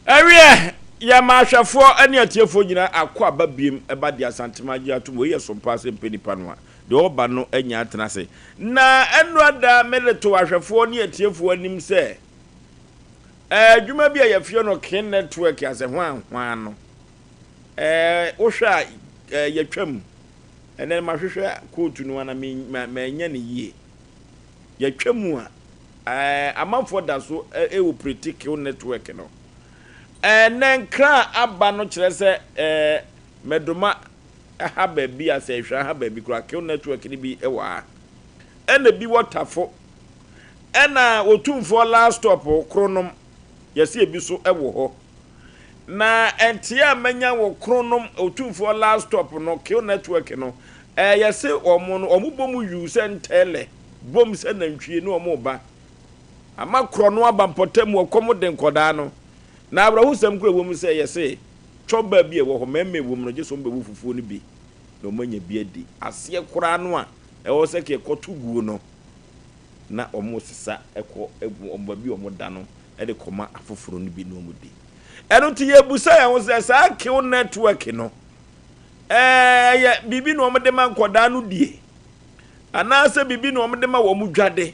area ya mahwafo ane atiefo nyina akwa babiem eba dia santemaji atomo ye Sompa Asem Mpe Nipa no a de oba no anya atenase na enu ada meleto ahwafo ne atiefo anim se adwuma bia ya fie no kin network ase hwan no wo hwa ya twam ene mahwehwe kotu no na menya ne yie ya twam a amanfo da so wo practical network no nenkra aba no kire se medoma ha ba bi ase hwa ha ba bi kura kill network ni bi ewa ena bi waterfo ena otumfo last stop kronom yesi ebi so ewo ho na entia manya wo kronom otumfo last stop no kill network no yesi omubomu use ntele bom se na ntwie no omuba ama krono aba mpotem okomo den koda no na abrahu sam kura wom se yesi choba bi e wo ho memme wom no jeso mbe wufufuo ni bi no manya bi adi ase kura no a wo se ke kotuguo no na omo sisa ekọ ebu omba bi omo da no e de koma afoforo ni bi no omudi eno ti ye busa ya wo se sa kill network no ya bibi no omo de man koda no die ana se bibi no omo de ma wo mu dwade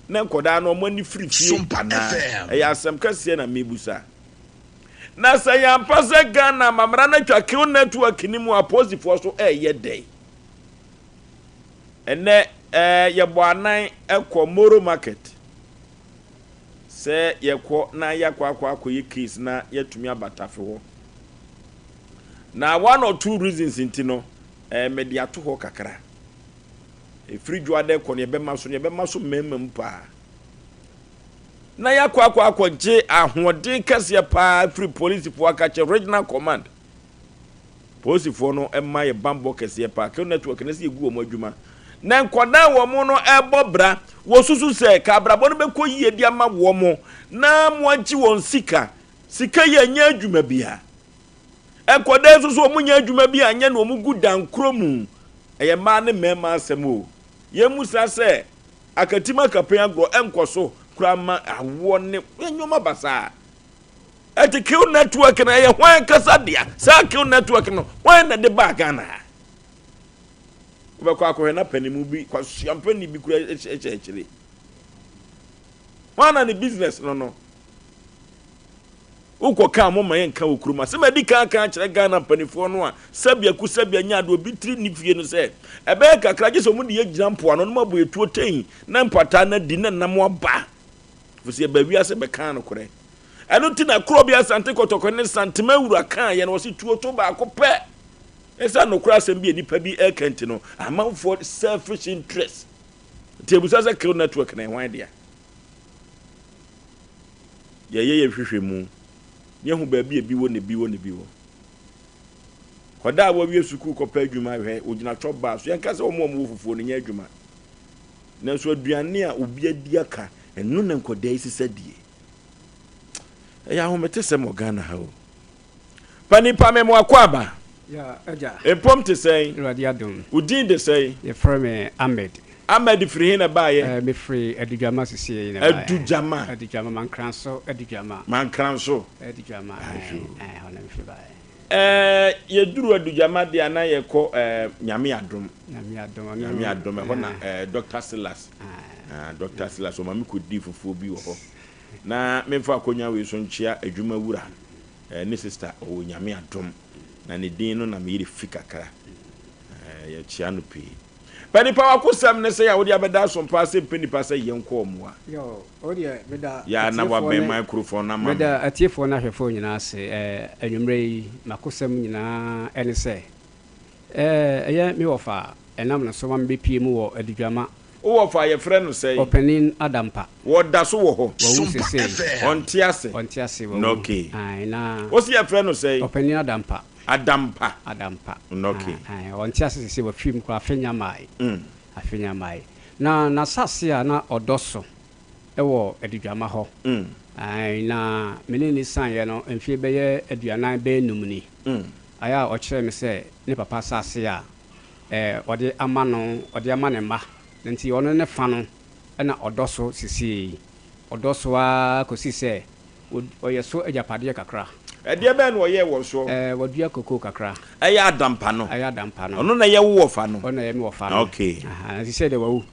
na koda no omo ni free Sompa FM ya asem kase na mebusa na sa ya mpase Ghana mamra na twa kill network ni mu aposifo so ye dey ene ye boanan ekọ Moro market se ye kọ na yakwa ye case na yetumi abatafe ho na one or two reasons intino media to ho kakra free ade kọ ne be maso memem pa na yakwa je ahode kase pa free police fo akache regional command police fo no emma ye bambo kase pa ke network ne se egu omo adwuma na nkoda wo mo no ebobra wo susu se ka brabo no be koyie dia ma wo mo na mo agi won sika ye nya adwuma bia enkoda susu omo nya adwuma bia anya na omo gudan kromu eye ma ne mema asem o ye musa se akatima kapen agro enkoso kurama awo ne enyoma basa ati kill network na ye hwan kasa dia sa kill network no hwan na de ba Ghana ubekwa akọ na panimu bi kwa champagne bi kura echechire wana ni business no uko ka mo man kan okuruma se madi kan kire Ghana panifo no a sabia ku sabia nya do bi tri ni fie no se ebe kakra je so mu de example ano no mabu etuo ten na mpata na di na nam oba fusi ba wi ase be kan no kore eno ti na kro bia sante kotoko ne santema wura kan ye no si tuo to ba ko pe esa no kra asem bi nipa bi ekenti no amanfo selfish interest tebusa se kill network na hwan dia ye hwehwe mu ye hu ba bi wo ne bi wo koda wo wi suku ko pa adwuma hwe ogina choba so yanka se omo fufuo ne nya adwuma na so aduane a obi adi aka enu na nkoda isisadie ya ho mete se mo Ghana ha o pani pa me mo akwaba ya aja empom te say Radi Adom udin de say ye from Ahmed free na ba ye me free Adujama sisi na ba Adujama mankranso Adujama Adujama hona me free ba ye duru Adujama de ana ye ko nyame adom hona Dr. Silas Dr. Silas o mami ko di fufu bi wo ho na memfa akonya we so nchia adwuma wura ne sister o nyame adom na ne din no na me yiri fikakra ya chia no pi pani pa wakusam ne se ya wodi abeda Sompa Asem Mpe Nipa se yenko omwa yo odi beda ya na wa be microphone na ma beda atiefo na hwefo nyina se anwumre makusam nyina ene se eye mi wofa enam na so ma mbe pie mu wo Adudwama o wofa ye frɛ no say opening adampa wo da so wo ho ontiase wo okay ai na o si ye frɛ no say opening adampa okay ontiase se wo film kwa afenya mai na sase a na odoso ewo Adudwama ho ai na meneni san ye no mfie beye aduanan be numni aya o kire me se ne papa sase a ode ama ne ma nti ono ne fa no na odoso sisi odoso a kosi se oyeso ajapade kakra ede be no ye wo so wadua koko kakra aya adampa no ono na ye wo fa no ono ye me wo fa no okay nti se de wawu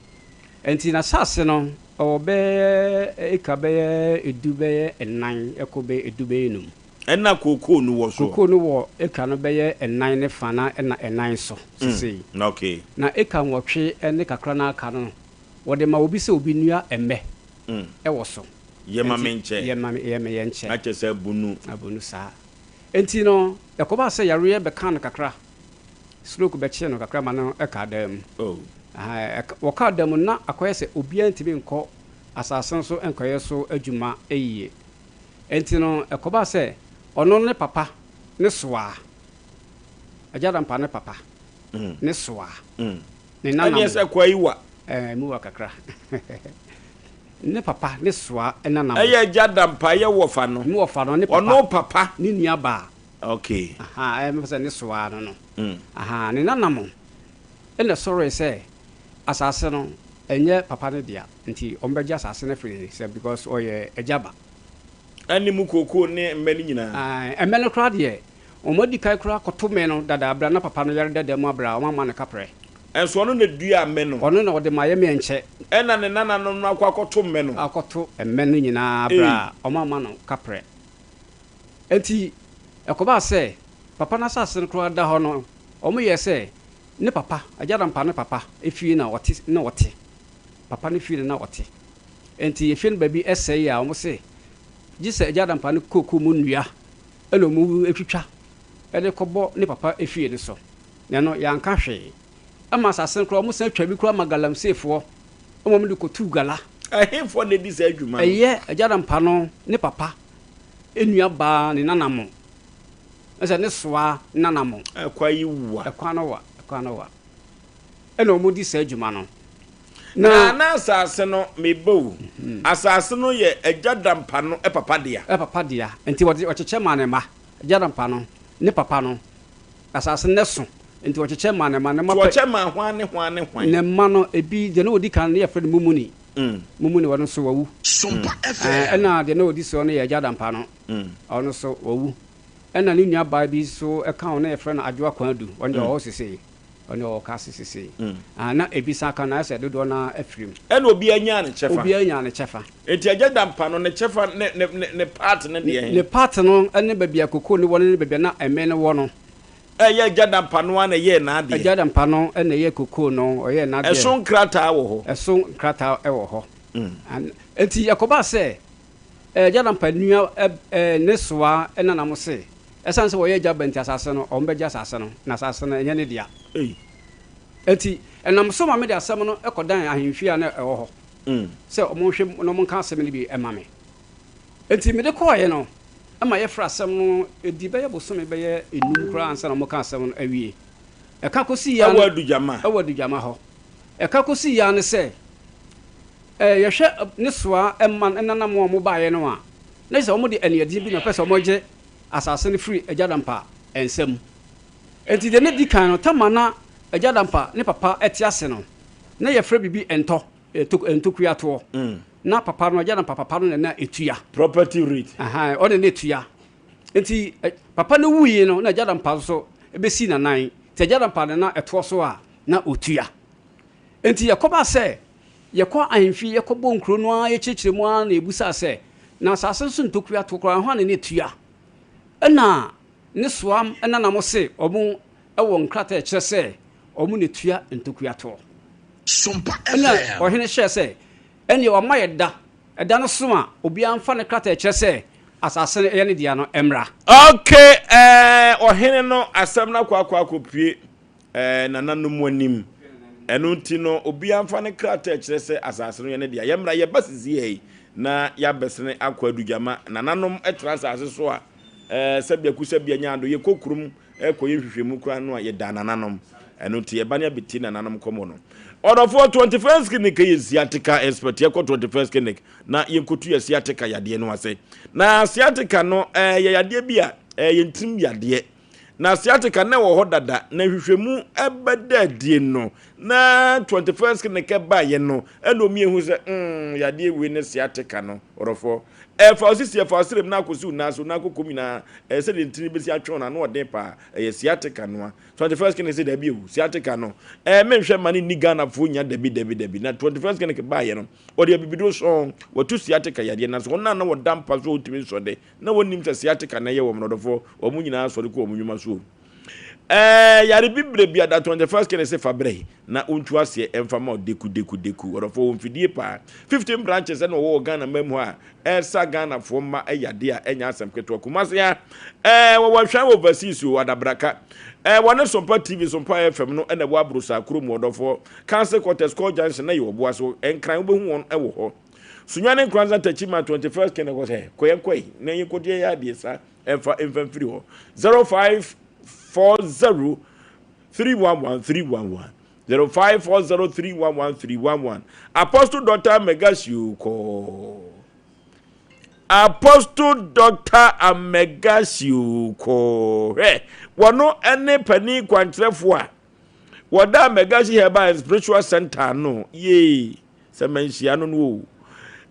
nti na sase no obe ekabe edube enan ekobe edube enum enna koko no wo so koko no wo eka no beye enan ne fa na enan so sisi okay na eka nwotwe ene kakra na aka no wode ma obi se obi nua emme ewo so yema menche yenche ache se abunu sa enti no yakoba se yare be kan kakra stroke be che no kakra ma no eka dam woka dam na akoye se obi antimi nko asasen so enkoye so adwuma eyiye enti no yakoba se ono ne papa ne soa ajada mpa ne papa ne soa ne nana ani se kwa iwa mu wa kakra ne papa ne soa enana aya jada mpa ye wo fa no ne papa ono papa ne nua ba okay me se ne soa no ne nana mo ene sorry say asase no enye papa ne dia nti ombeja asase ne free say because oye ejaba ani mu koko ne mmani nyina emele kra de omodi kai kra koto me no dada abra na papa no yare dada mu abra o mama ne kapre enso no na dua me no ono na ode maye me enche ena ne nana no akwakoto me no akoto emme no nyina abra o mama no kapre enti ekoba se papa na sase no kra da ho no o mo ye se ne papa ajada mpa ne papa efie na wote papa ne fie na wote enti efie no baby essay ya o mo se gise ajada mpa ne koko mu nua eno mu etwitwa ede kobo ne papa efie ne so ne no ya nka hwe ama sasen kro mo san twa bi kro magalam sefo o mo de kotu gala ahemfo ne di sa adwuma eye ajada mpa no ne papa enua ba ne nanamo ese ne soa nanamo akwa yiwa akwa no wa eno mo di sa adwuma no na asase no mebo asase no ye ajada mpa no papa dia enti wo cheche ma ne ma ajada mpa no ne papa no asase ne so enti wo cheche ma ne ma ne ma wo cheche ma hwan ne ma no ebi de no odi kan ne ye fred mumuni wono so wawu Sompa FM ena de no odi so no ye ajada mpa no ono so wawu ena ne nua ba bi so e kan na ye fred na adwa kwan du wonde wo sese ɔne ɔka sisi na ebisa ka na sɛ dodo na afrim ɛna obi anya ne chefa obi anya ne chefa enti agya dampa no ne chefa ne part ne de ne part no ne babia kokoo ne wɔ ne babia na eme ne wɔ no ɛyɛ agya dampa no ana yɛ na ade agya dampa no na yɛ kokoo no ɔyɛ na ade ɛso nkrata wɔ hɔ ɛso nkrata ɛwɔ hɔ enti yakoba sɛ agya dampa nua ne soa na nam se ɛsan sɛ wɔyɛ agya bɛnti asase no ɔmbɛgya asase no na asase no ɛnyɛ ne dia enti ɛnam so ma me de asɛm no ɛkɔdan ahemfie a na ɛwɔ hɔ sɛ ɔmo hwɛ no mo nka asɛm no bi ɛma me enti me de kɔɔyɛ no ama yɛfra asɛm no edi bɛyɛ bosome bɛyɛ enum koraa ansa na mo ka asɛm no awie ɛka kɔsi ya ɛwɔ adugyama hɔ ɛka kɔsi ya ne sɛ yɛhwɛ ne soa ɛma nanam a mo baayɛ no a na sɛ ɔmo de aniɛde bi na pɛ sɛ ɔmo gye asase no free agyadampa ensam enti de ne di kan no tamana agyadampa ne papa ɛte ase no na yɛfrɛ bibi entokua to na papa no agyadampa papa no na etua property rate ɔne ne etua enti papa no wuyi no na agyadampa so ebesi na nan te agyadampa na ɛto so a na otua enti yakɔba sɛ yɛkɔ ahemfi yɛkɔbɔ nkuro no a yɛkyerɛkyerɛ mu a na ebusa sɛ na asase so ntokua to kora ho ne etua ɛna ne soam ɛna na mo se ɔmo ɛwɔ nkrata ɛkyerɛ sɛ ɔmo ne tua ntokua to Sompa ɛna ɔhene hyɛ sɛ ɛne ɔma yɛda ɛda no so a obi amfa ne krata ɛkyerɛ sɛ asase no ɛyɛ ne dia no ɛmra okay ɔhene no asɛm na akɔ pie nananom anim ɛno nti no obi amfa ne krata ɛkyerɛ sɛ asase no yɛ ne dia yɛmra yɛba sisi yi na yɛabɛsene akɔ adugyama nananom ɛtra asase so a sɛbia kusɛbia nyaado ye kokurum ekoye hwehwemu kura no a ye danananom eno tie ba ne abeti nananom komo no odofo 21st clinic ye siatica expert ye ko 21st clinic na ye nkotu ye siatica yade no ase na siatica no ye yade bia ye ntim yade na siatica na wo hodada na hwehwemu ebeda die no na 21st clinic ba ye no eno mi ehu se yade we ne siatica no odofo fa osisi fa osirem na akosu na so na akokomi na se de ntini besi atwon na no ode pa siatica no 21st clinic se da bi ewu siatica no menhwe mane ni Ghana fo nya dabi na 21st clinic ba ye no ode bibido so watu siatica yade na so na wodampa so otimi so de na wonim se siatica na ye wo mnodofo omu nyina so de ko omunwuma so yare bibre bia da 21st clinic se fabre na ontu ase emfama deku odofo mfidie pa 15 branches na wo Ghana memu a sa Ghana fo ma yade a enya asem keto kumase ya wo hwan overseas o adabraka wone Sompa TV Sompa FM no na wo abrusa krom odofo Council Quarters Call Junction na ye oboa so enkran wo behu won wo ho sunwane nkranza tachima 21st clinic ko se koyenkoi na yekodie ya de sa emfamfiri ho 0540311311 0540311311 Apostle Dr. Megasiuko wano ene pani kwantrefo a wada Megasi Heba Spiritual Center no ye semenhia no no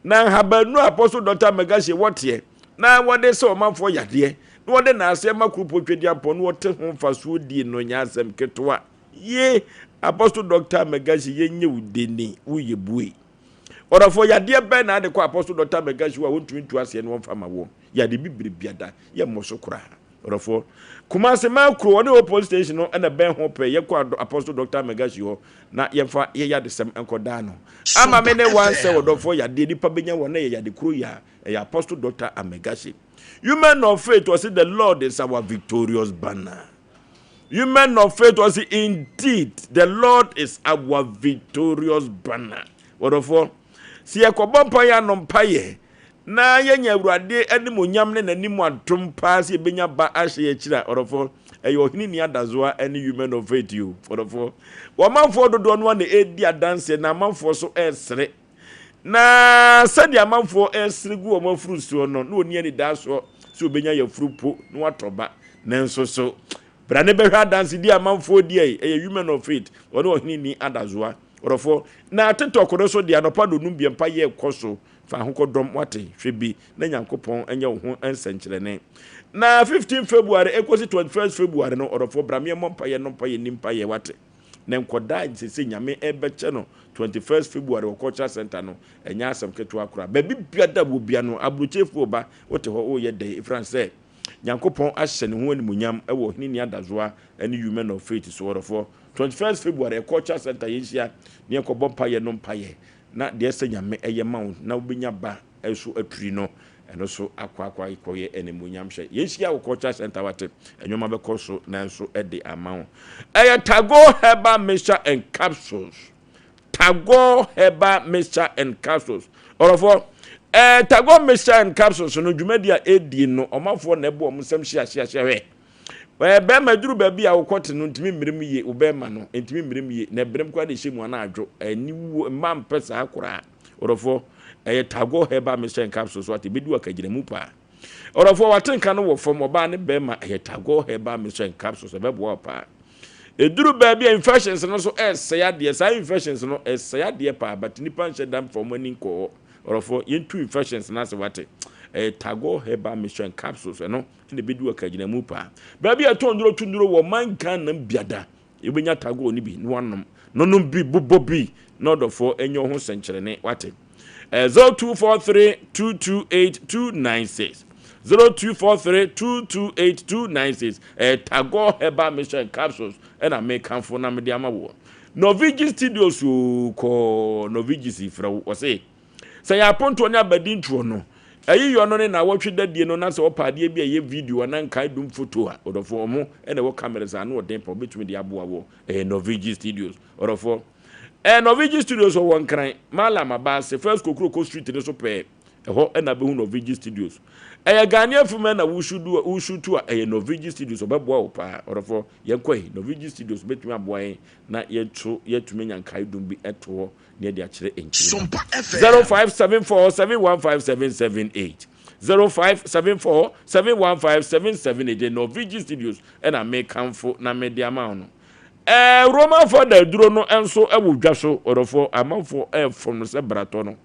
na habanu Apostle Dr. Megasi wote na wode se omanfo yade na wode na asem akrupo twedi apo no wote ho faso die no nya asem ketwa ye Apostle Dr. Megasi ye nye udeni uyebue orafo yade be na de kwa Apostle Dr. Megasi wa wontwintu ase no mfa ma wo yade bibire biada ye mosokura orafo kumase makro woni police station no na ben ho pe ye kwa Apostle Dr. Megasi ho na ye fa ye yade sem enkoda no ama me ne wanse wodofo yade nipa benya wo na ye yade kro ya Apostle Dr. Megasi. You men of faith was it the Lord is our victorious banner. You men of faith was it indeed the Lord is our victorious banner. What of all? See a cobompa ya nompaye. Na yenya urade animonyam ne nanimu adom pass ye benya ba ashe chira or of all. Eyo hini ni adazwa any human of faith you. For of all. Wamanfo do no one edi dance na manfo so esre. Na sadia manfo esrigu omafrusuo no na oni ani da so obenya ya frupo no atoba nenso so brane behwa dance di amanfo di e human of faith ono ohini ni adazoa orofo na tetokoro so dia no pado num bia mpa ye ekoso fa hokodom wate hwebi na nyankopon enya wo ho ensenkyerene na 15 February ekosi 21st February no orofo bramie mompa ye no mpa ye nimpa ye wate na nkoda sese nyame ebeche no 21st February wo culture center no enya asem keto akura baby biada wo bia no abrochefu oba wote ho o ye dey France Nyankopon ahye ne ho animunyam ewo hini ni adazoa ene human of faith so orofo 21st February culture center yeshia ne ekobom paye no mpaye na de ese nyame eye mawo na obenya ba eso aturi no eno so akwa ikoye animunyam hye yeshia wo culture center wate enwoma be koso na enso ede amawo eye tago herbal mixture and capsules tago herbal mixture and capsules orofo tago mixture and capsules no dwumadi a edi no omafo na ebo omsem hia we be maduru ba bia wo kote no ntimi mmirim ye obema no ntimi mmirim ye na brem kwa de hyemu na adwo aniwo mam pesa akora orofo tago herbal mixture and capsules what bedu akagire mu pa orofo watenka no wo fom oba ne be ma tago herbal mixture and capsules be bo pa eduru ba bia infections no so ya de sa infections no ya de pa but nipa nche dam from ani ko orofo yentu infections na se wate tago herbal mixture and capsules no ne bedu akagina mu pa ba bia tonduro wo mankan na biada ebenya tago ni bi no nonom bi bobobi nodofo enyo ho senkyere ne wate 0243228296 0243228296 tago herbal mixture and capsules and I make camfo na me amawo Novigi Studios ko Novigi fra wo say ya ponto nya badintuo no ayi yo no ne na wotwe dadie no na se opade bi aye video na nkai dum photo a odofo mo ene wo cameras anu odem po betumi de aboa wo Novigi Studios odofo Novigi Studios o won kran malama ba se first kokro street ne so pe ho na be hu Novigi Studios Ghanaian film na wushutu a Novigi Studios obeboa opa odofo yenkoi Novigi Studios betumi aboa na yetumi nyankai dum bi eto near the actual inch. 0574715778 0574715778 Novigi Studios and I make camfo na media amount. Roma for the drono and so I will just so or for amount for from the Sebratono.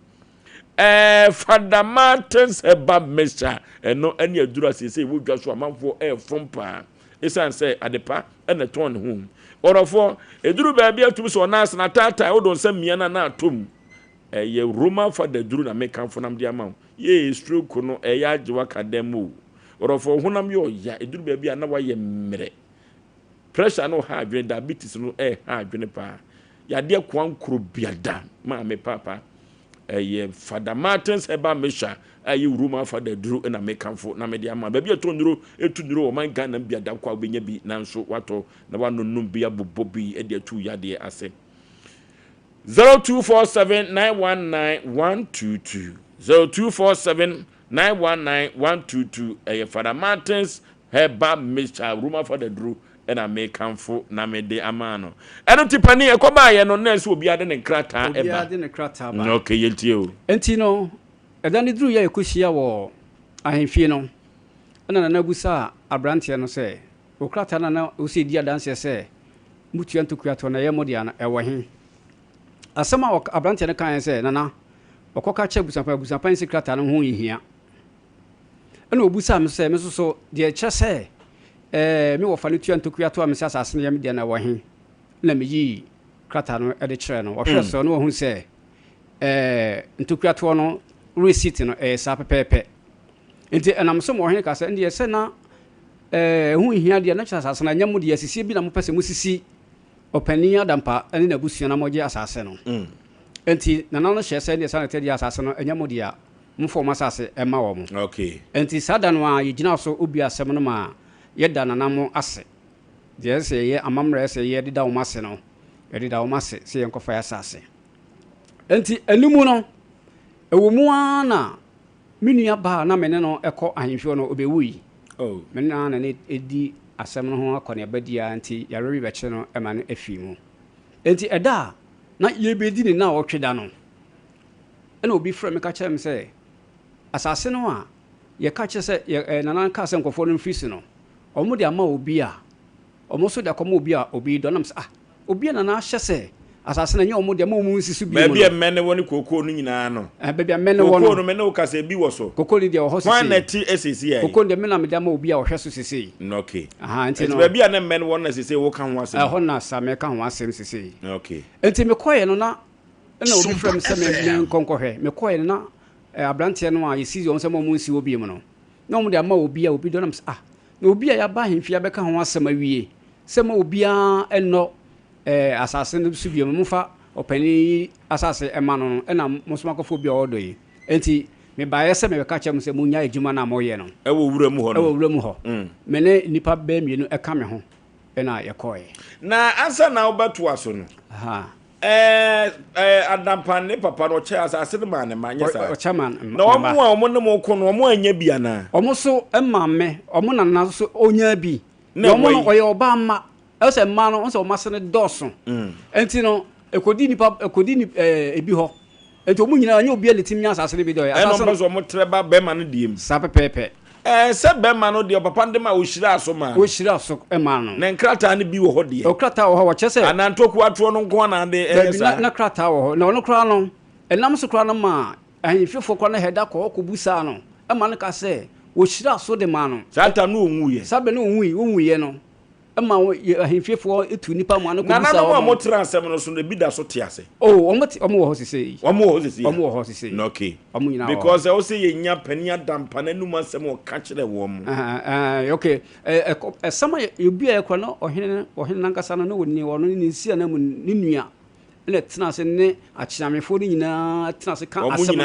Father Martins herbal mixture and no any dura say we just so amount for from pa. It's say at the pa and the turn home. Or for a duru baby to so nice na tata o don send me na atom ye Roma for the duru na make am for nam the amount ye stroke no ya jiwa kademu or for hunam yo ya e duru baby na wa ye mmere pressure no ha adwen diabetes no ha adwen pa ya de kwankro biada ma me papa ye Father Martins herbal mixture ayi Roma for the duru na make am for na me the amount baby etunduro o man Ghana biada kwa obenya bi nanso wato na wanonum bia bobobi e de atu ya de ase 0247919122 0247919122 Father Martins herbal mixture Roma for the duru na make am for na me de amano eno tipani e koba ye no nurse obi ade ne krata eba obi ade ne krata ba okay yeltie o enti no edani duru ya ekohia wo ahemfie no na nabusa abrantie no se okrata na osi di adanse se mutua ntokuato na yemodia na ewo he asema abrantie no kan se nana okoka che busampa sekrata no ho yihia na obusa me se me so de che se me wo fa no tua ntokuato am se asase no yemodia na ewo he na me yi krata no e de kire no wo hwe so no hu se ntokuato no receipt no sa pepepe enti enam so mo hene ka se ndi se na hu hia de na asase na nyamu de asisi bi na mo pese musisi opani adampa ani na busua na moje asase no enti na no hye se ndi se na te de asase no nyamu de a mfo masase ema wo mo okay enti sada no a yigina so obi asem no ma yeda na namo ase de se ye amamre se ye de da wo mase no ye de da wo mase se ye nkofa asase enti animu no ewomu na minua ba na mene no ekọ ahemfio no obewui mene na ne edi asem no ho akọ ne badia nti yarewi beche no ema no afimu enti eda na yebedi ni na otweda no ena obi fra me ka kye me se asase no a ye ka kye se nana ka se nkofo no mfisi no omo de ama obi a omo so de akoma obi a obi do nam se obi na na hye se asase na nye omo de mo nsisu bi baby men woni koko no nyina no baby men woni koko no men o kasa bi wo so koko ni de ho sisi wan na ti esisi ai koko de me na me da ma obi a wo hwe so sisi okay aha nti no baby na men won na sisi wo kan ho asem ho na sa me kan ho asem sisi okay nti me koye no na obi from se me konkohwe me koye no na abrante no a yesi yo se mo nsi obi mu no na mo de ama obi a obi do na na obi a ya ba hemfia be ka ho asem awie se mo obi a eno asase no su bi mu fa opani asase ema no na musoma kofo bi odo yi enti me ba yese me ka chem se munya ejuma na moye no ewo wura mu ho no ewo wura mu ho me ne nipa ba mienu eka me ho na ye koye na ansa na obeto aso no aha adampan ne papa no che asase ne ma ne manye sa o chairman na omo ne mo ko no omo anya bia na omo so emamme omo na na so onya bi na omo no oye oba ma ese ma no so ma se ne doso enti no ekodi ni ebi ho enti omu nyina anya obi aletim nya asase ne bi do ya asase no so omo treba be ma no diem sa pepepe se be ma no de papa ndem a ohira aso ma ohira aso ma no na nkrata ne bi wo ho de o krata wo ho wo chese anantoku ato no nko na de na krata wo ho na ono kra no enam so kra no ma ahimfefo kra na heda ko busa no ma no ka se ohira aso de ma no sata no onwuye sabe no onwuye no ma ahimfefo etu nipa mu ano ko busa na mo transem no so na bi da so te ase omo wo ho sisi omo wo ho sisi no okay omo nyina because I say ye nya pania dampa na numa asem o ka kire wo mu okay sama obi a ekwa no ohene nankasa no woni wono ni nsia na mu ni nua na tena ase ne achiamefo ni nyina tena ase kan asem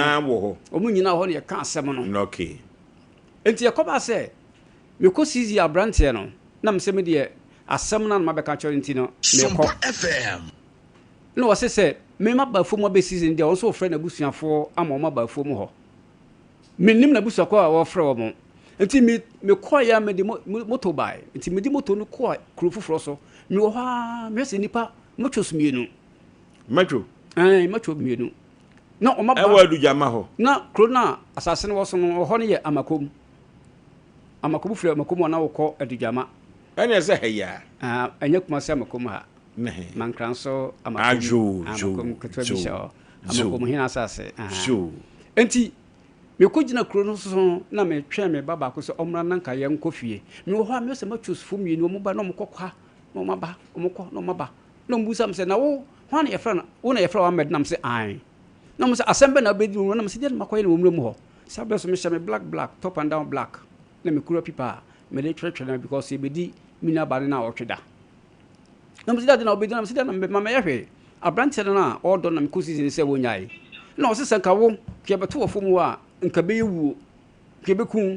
omo nyina wo ho ne ka asem no okay enti yakoba se me ko sizi abrante no na mseme de asem na mabeka chori enti no me ko FM no wose se me mabafo mo be season de won so frɛ na busuafo ama mo mabafo mo ho me nim na busuako a wo frɛ wo mo enti me ko ya me de moto bai enti me di moto no ko kru fufuro so me wo ha me se nipa mocho sumienu macho macho mienu na o maba ewa du jama ho na kru na asase no wo so no ho ne ye amakom frɛ amakom na wo ko adujama ene se heya anya kuma se amakom ha mankranso amakom ketwabisha amakom hina asase enti me ko gina kro no so na me twa me baba ko so omra nanka ye nkofie me wo ha me se ma chusfo mienu mo ba no mo kokwa no maba mo ko no maba no mbusa me se na wo hwan ye frɛ wo na ye frɛ wa med na me se ai na me se Asem Mpe na bedi wo na me se je na makoye no mo mu ho sabe so me se me black top and down black na me kura pipa me dey twetwe na because e bedi mina ba na otweda na me sidade na obedi na me sidade na mama yehwe abrante na ordo na me kosi ni se wonyai na o se sanka wo ke beto wo fomu a nka be yewu ke be kun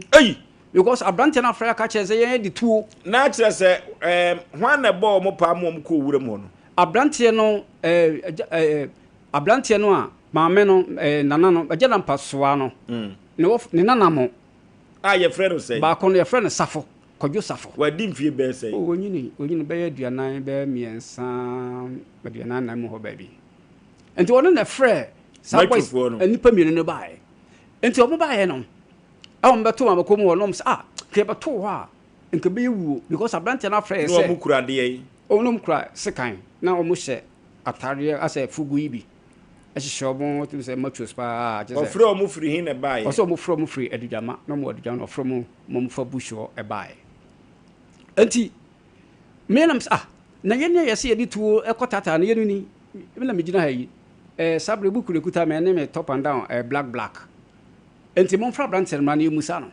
because abrante na fra ka che se ye di tuo na kire se hwan na bo mo pa mo ko wura mo no abrante no abrante no a maame no nana no agya mpa soa no ne nana mo ye friend say ba ko ye friend safo kodwo safo wadi mfie be say wonyini be aduanan be miensa aduanan na mu ho ba bi enti wono na frɛ sa boys nipa mienu no bae enti omo bae no awon beto amakom wo no sa ke beto ho a nke be yewu because abrante na frɛ say no mo kura de yi onom kura sekan na omo hye atare asa fugu ibi shobo to say machos pa just ofre omo free hin e bae also omo from free adujama no mo adujama ofre mo fa busho e bae enti me nam na yene yesi yedi tuo ekotata na yenu ni me na megina hayi sabre buku lekuta me ne me top and down black enti mo fra brand serma na yemusa no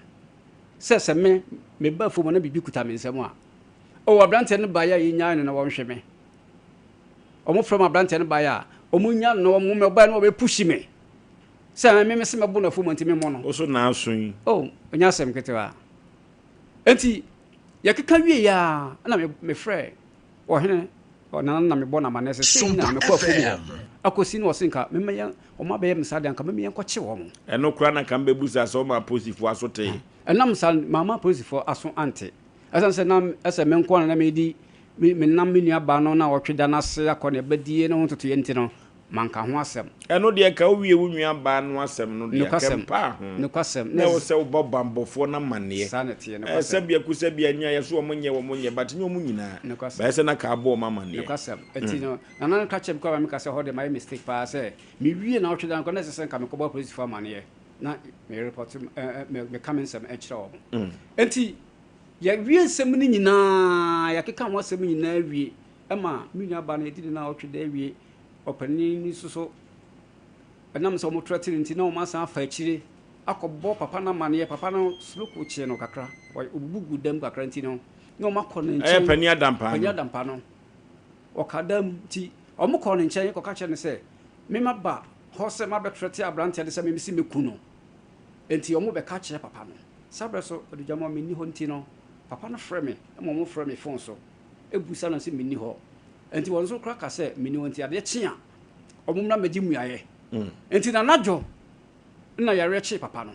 se me ba fo mo na bibi kuta me nsem a o brand ne ba ya yinya no na wo hwe me omo from brand ne ba ya omunya no mo me ba no be push me se me se me bo na fo mo enti me mo no o so na asun onya sem ketewa enti yakeka wie ya na me frɛ ohene onana na me bo na manese sei na me kwa fo akosi no osinka me meya o ma be msade anka me meya nkɔkye wo mo eno kura na kan be busa so ma posifo asote enam sal mama posifo aso ante asanse na ese me nkɔ na me di me nam me nua ba no na otweda na se akɔ na badie no ntoto ye nti no manka ho asem eno de ka owie wo nua ba no asem no de ka mpa ho ne kwasem na wo se wo bambofo na manne sanete ne kwasem sabia ku sabia nya ye so wo monye but nya mu nyina ba se na ka abo ma manne ne kwasem enti no na ka chem kwa me ka se ho de my mistake pa se me wie na otwe dan ko na se ka me ko ba police for manne na me report me come some extra wo enti ya wie nsem ni nyina ya keka mo asem nyina wie ema me nua ba na edidi na otwe da wie opani ni so enam so mo trati nti na o ma san fa akire akọbọ papa na mane papa no sloku chie no kakra obugu dem kakra nti no na o ma kọ ne nche pani adampa no o kadam ti o mo kọ ne nche ko ka che ne se me ma ba ho se ma be trati abrante de se me si meku no enti o mo be ka che papa no sabre so odujama me ni ho nti no papa no frɛ me mo frɛ me phone so ebusa no se me ni ho enti won so kra ka se me ni ho nti ade chia o mo na magi muaye enti na najo na yare chi papa no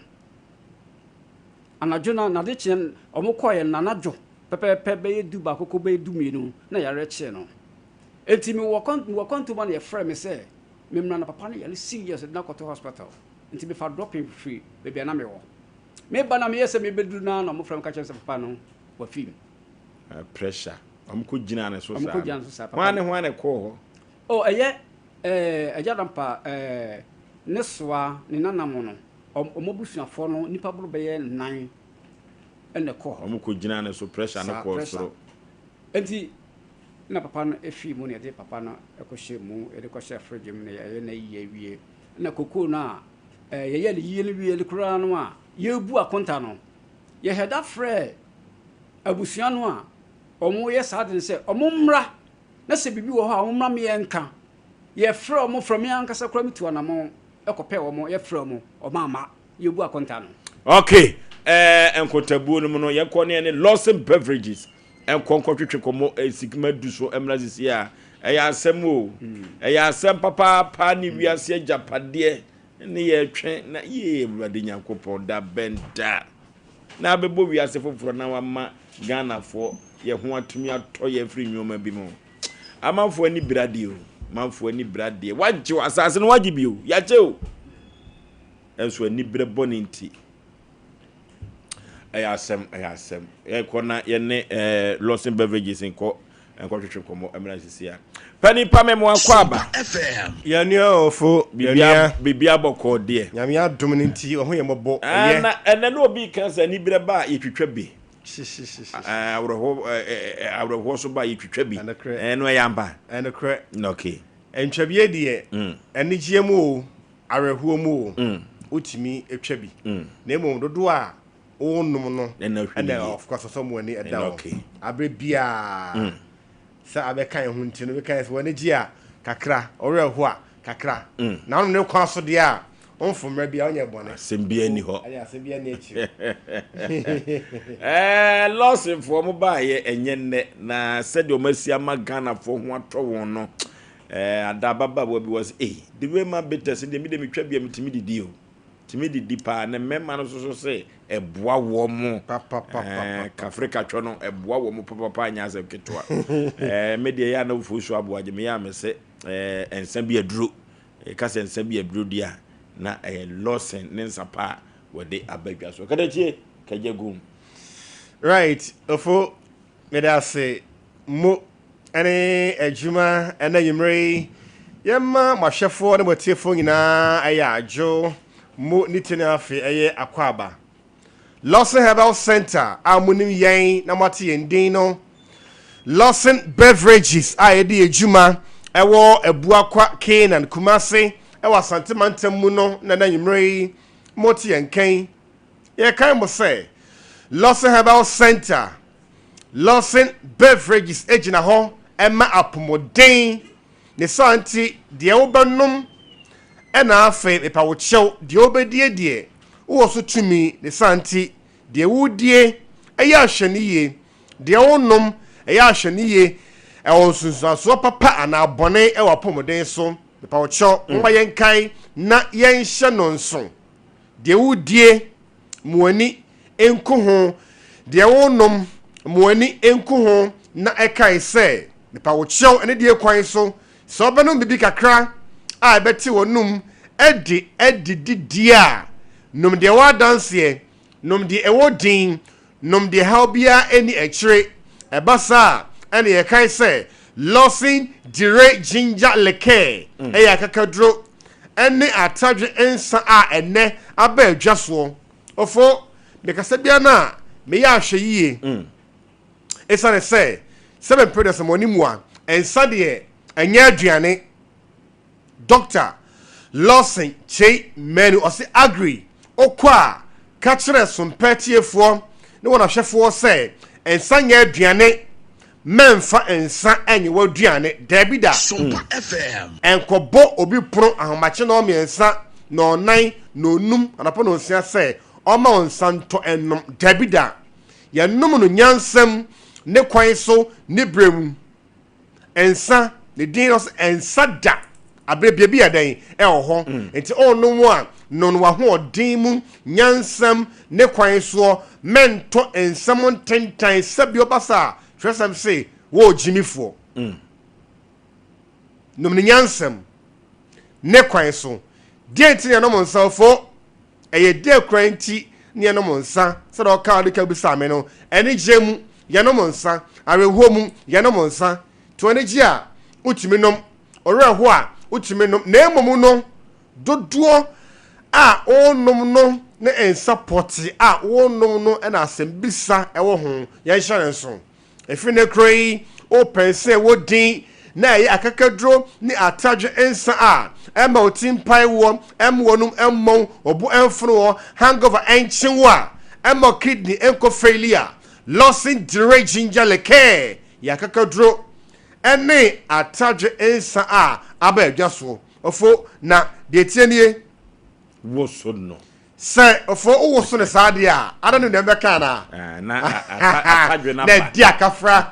anajo na de chi omokoye na najo pepe be du ba kokko be du mienu na yare chi no enti mi wo kontu ma na ye frɛ me say me mna na papa no yare serious na koto hospital enti be fa dropping free be na me wo me ba na me yese me bedu na mo frɛ me ka che papa no wa film pressure amko gina na so sa hwane ko oh ajadampa ne soa ne nanamo no omobusuafo no nipa buru beye 9 ene ko amko gina na so pressure na ko so enti na papa no efi mu ne de papa no ekohye mu ede ko hye fridge mu ne ye na yiye wie na koko na ye ye yiye ne wie le kura no a ye bu akonta no ye heda frɛ abusua no a omo ye sade se omo mmra na se bibi wo ha omo mmra me ye nka ye frɛ omo from yan kasa kura mitu anamo ekopɛ omo ye frɛ omo omama ye bu akonta no okay enkotabuo no no ye kɔ ne Lawson Beverages enkonkotwetwe komo esikima du so emrazisi a eya asɛm o eya asɛm papa ni wiase agapade ne ye twe na ye Awurade Nyankopɔn da benda na bebo wiase foforo na wama Ghana fo ye ho atumi atɔ ye free nyoma bi mo amanfo ani brade o manfo ani brade wagye asase no wagye bio ya che o enso ani bre boni nti ayasem e kona ye ne Lawson Beverages nko twetwe komo emergency a pani pa me mo akwaba FM ya ni ofo bibia boko de nyame adom ne nti ho ye mobo ene no obi kansa ni bre ba yetwetwa bi awro so ba yetwetwa bi eno yamba ene kre okay entwabie de ene giemu arehuo mu utimi etwa bi na emom dodo a onum no and of course someone ni eda okay abre bia sa abeka ho nti no beka so wani gi a kakra orehu a kakra na ono ne kwa so de a onfomra bia onye bone sembia ni ho aya sembia ni echi Lawson for mo ba ye enye ne na said o masia magana for ho atọ won no adababa bo bi was the way my better say me twa bia mitimi didi o timi didi pa na memma no so say eboa wo mo ka Africa twa no eboa wo mo papa anya asem ketwa me de ya na Oforisuo Aboagye me ya me se ensan bi aduro ka se ensan bi aduro dia na Lawson ne nsapa wo de abadwa so kada chie ka jegum right ofo me da say mo ene ejuma ene yimre yemma mahwefo ne motiefo nyina aya ajo mo nitene afi eye akwaba Lawson Herbal Center amunim yen na mate yendin no Lawson Beverages ayedi ejuma ewo ebuakwa Canaan Kumase ewa santimantem mu no na yimre moti yenkan ye kan mo say Lawson Herbal Center Lawson Beverages ejina ho ema apomoden ne santi de obanum ena afa epa wo chew de obedie wo so tumi ne santi de wudie eya ahwaniye de wonum eya ahwaniye e wonsunsuaso papa ana bone e wa pomoden so epa wo chew mba yenkan na yenhye nonso de wudie muani enku ho de wonum muani enku ho na ekai se epa wo chew ene de kwan so so benum bibi kakra a beti wonum edi dia num de wa dance num de ewo din num de helbia eni ekire ebasa ene ye kai say losin dire ginger leke eya kakadro ene atadwe ensa a ene aba adwaso ofo me kasa bia na me ya hwe yie esa ne say seven products monimu a ensa de enya aduane doctor Lawson Che Menu or say agree okwa kachire Sompa tiefo ne wona hwefo say ensa nya aduane memfa ensa enye waduane dabi da Sompa FM enkobo obi pro ahomache no miensa no nan no num anapo no sia say oma onsanto ennom dabi da ya num no nyansam ne kwan so ne brem ensa ne din no ensa da abrebia bi adan ho enti onu mu a non wa ho odin mu nyansam ne kwan so mento ensam tentan sabio basa hwesam say wo jimifo nom ne nyansam ne kwan so die ti no monsafo eye die kwanti ne no monsa se do ka de ka bi sa me no ene jemu ye no monsa arehomu ye no monsa to ene ji a utimi nom oreho a utimi nom na emomu no dodo a onom no na ensapoti a onom no na asembisa ewo ho ye hye nso efi ne kroi o pense wodin na ye akakadro ni atadwe ensa a ema otimpai wo emwonum emmon obu emfunu wo hangover enchin a ema kidney enko failure losing dire ginger leke ya akakadro ene atadwe ensa a aba adwaso ofo na de tienie wo so no se ofo wo so ne saade a adanu ne beka na atadwe na na di akafra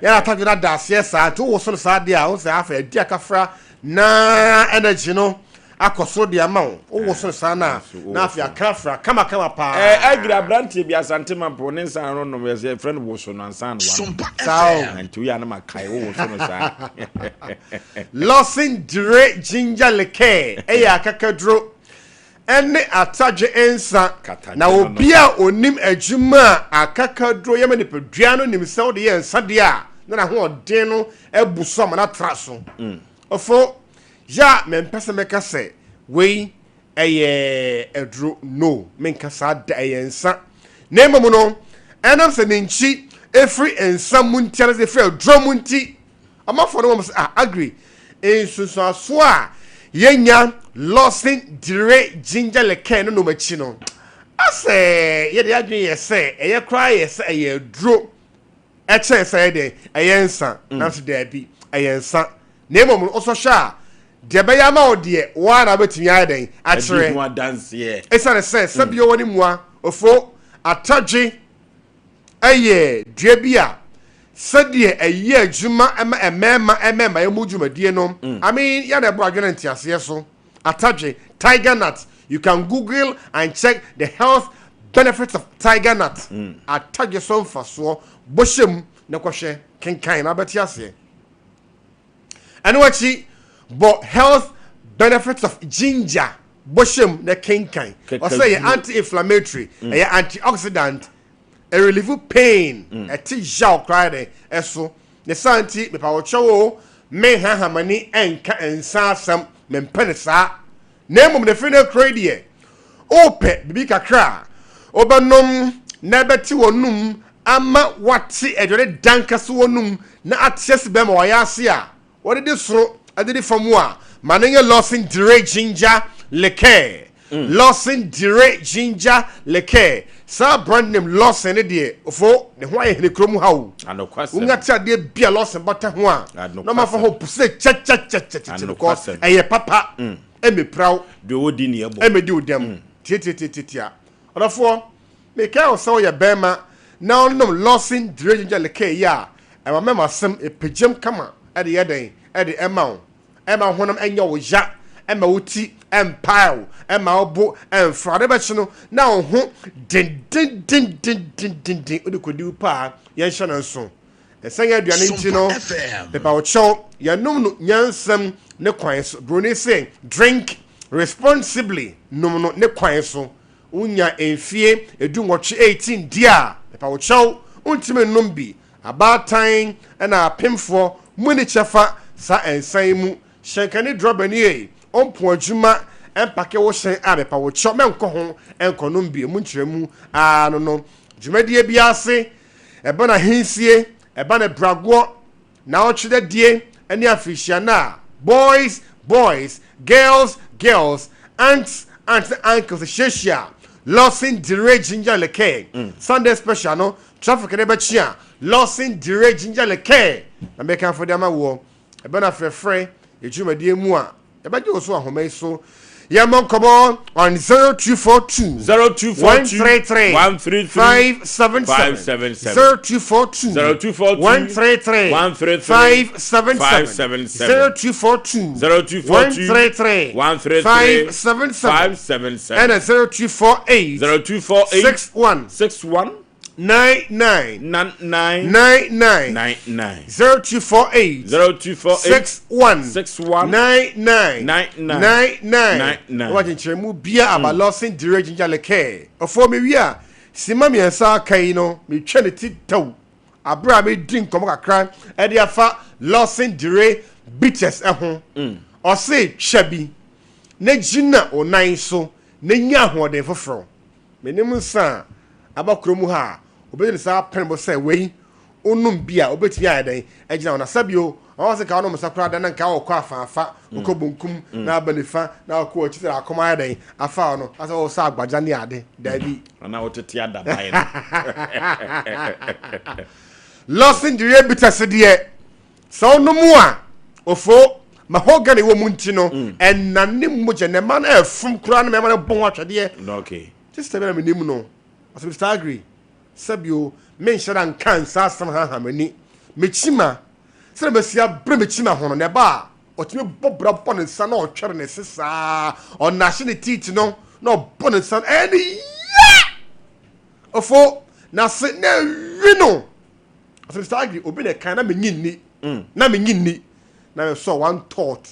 ya atadwe na da se sa to wo so ne saade a wo se afa di akafra na energy no akoso de ama wo so ne sa na afa akafra kama pa agra brantie bi asante mampo ne nsan no no ye friend wo so no ansan Sompa FM ntu ya na makai wo so no sa losing dire ginger leke eya akakadro ene atadwe ensa na obia onim adwuma akakadro yema ne pedua no nim se de ensa de a na ho odin no ebuso ma na traso ofo ya mempese meka se we eye edro no menka sa da ensa na emom no enam se nenchi efri ensa muntia se efri edro munti amafo no mo se agree ensusu aso a yenya losing dire ginger leke no machi no ase ye de adwen ye se eye kra ye se eye dro e chen se de eye nsa na so da bi eye nsa na emom oso sha de be ya ma ode wa na betimi aden a kire mu dance ye esa se sabio woni mua ofo atagye eye dua bi a sadie eye adwuma emema ye mudwumadie no I mean ya na bro adwene ntiase so atagye tiger nut you can google and check the health benefits of tiger nut atagye so mfaso boshem ne kohwe kenkan na betiase ene wachi but health benefits of ginger boshem ne kenkan o say anti-inflammatory antioxidant a relieve pain a ti jaw cry eso ne santi me pa wo chewo me hahamani enka ensa asam me mpene sa na mum ne fine credie ope bibi kakra obanom na beti wonum ama wati edore dankaso wonum na aties be ma wayase a wode de soro adede famu a manenye losing dire ginger leke losing dire ginger leke sa brand name losing ne de ofo ne ho aye ne kromu hawo anokwase unga tia de bia losing bata ho a no ma fa ho puse cha ko eye papa eme praw de odi ne ebo eme di odem titia odafo me ka o so ye bema na onom losing dire ginger leke ya e ma mema sem e pegem kama e de yeden e de ema honam enya wo ja ema wuti empire ema obo enfrade be chino na ho din odi kodi pa ye hye na nso ɛsɛn aduane nti no pepa wo chow yanum no nyansam ne kwan so broni say drink responsibly num no ne kwan so unya enfie edu nwɔtwe 18 dia pepa wo chow untime num bi abatan na apemfo muni chefa sa ensan mu hyenkane drobani e ompo adwuma empake wo hyen a pepa wo chow menko ho enkonom bi mu nkyeremu no dwumadie bi ase eba na hensie eba na brago na ochide die ani afishia na boys girls aunts uncles sheshia losing dire ginger leke Sunday special no traffic na bechia losing dire ginger leke na make am for dem awo eba na frefre edwumadie mu a eba je oso ahomai so Yamon come on 0242 133 577 0242 133 577 0242 133 577 and 0248 61 99 0248 61 what in chemu bia aba losing direct ginger care ofo me wi a sima me ensa kai no me twa ne titaw abra me drink komo kakra e dia fa losing direct bitters ho Osei shabi na gina onan so na nya hoden foforo me nim nsa abakromu ha obedi sa penbo say we onum bia obetimi adan agina ona sabio awase ka ono musakura dan nka okọ afafa okọ bonkum na abanifa na okọ ochitira akoma adan afa ono asa o sa agbaja ni ade dabi na otete adabai losing the rebitas de so no mu a ofo mahogany wo munti no enane moje ne man efum kura na me man bon atwede okay just tell me nim no aso stagri sabio men sharan kan sa sam ha mani mechima sere besia bre mechima hono ne ba otime bobra pon nsa na otwere ne sesa on national teach no na bon nsa eni ofo na se na wino aso stagri obi ne kan na menyinni na menyinni na so one thought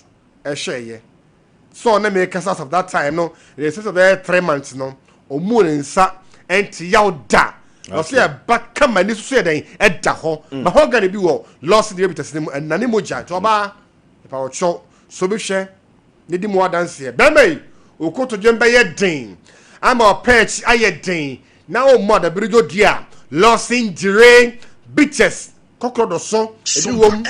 share so na me kasa of that time no the sense of 3 months no omu nsa enti yaw da o se ba kama ni so den eda ho ma ho gane bi wo lost the reputation and nane moja to ba pa o cho so bi hwe ni di mo adanse be mai okoto dwembe ye den ama patch aye den na o mo da brijo dia lost in dire bitches kokrodo so ebi wom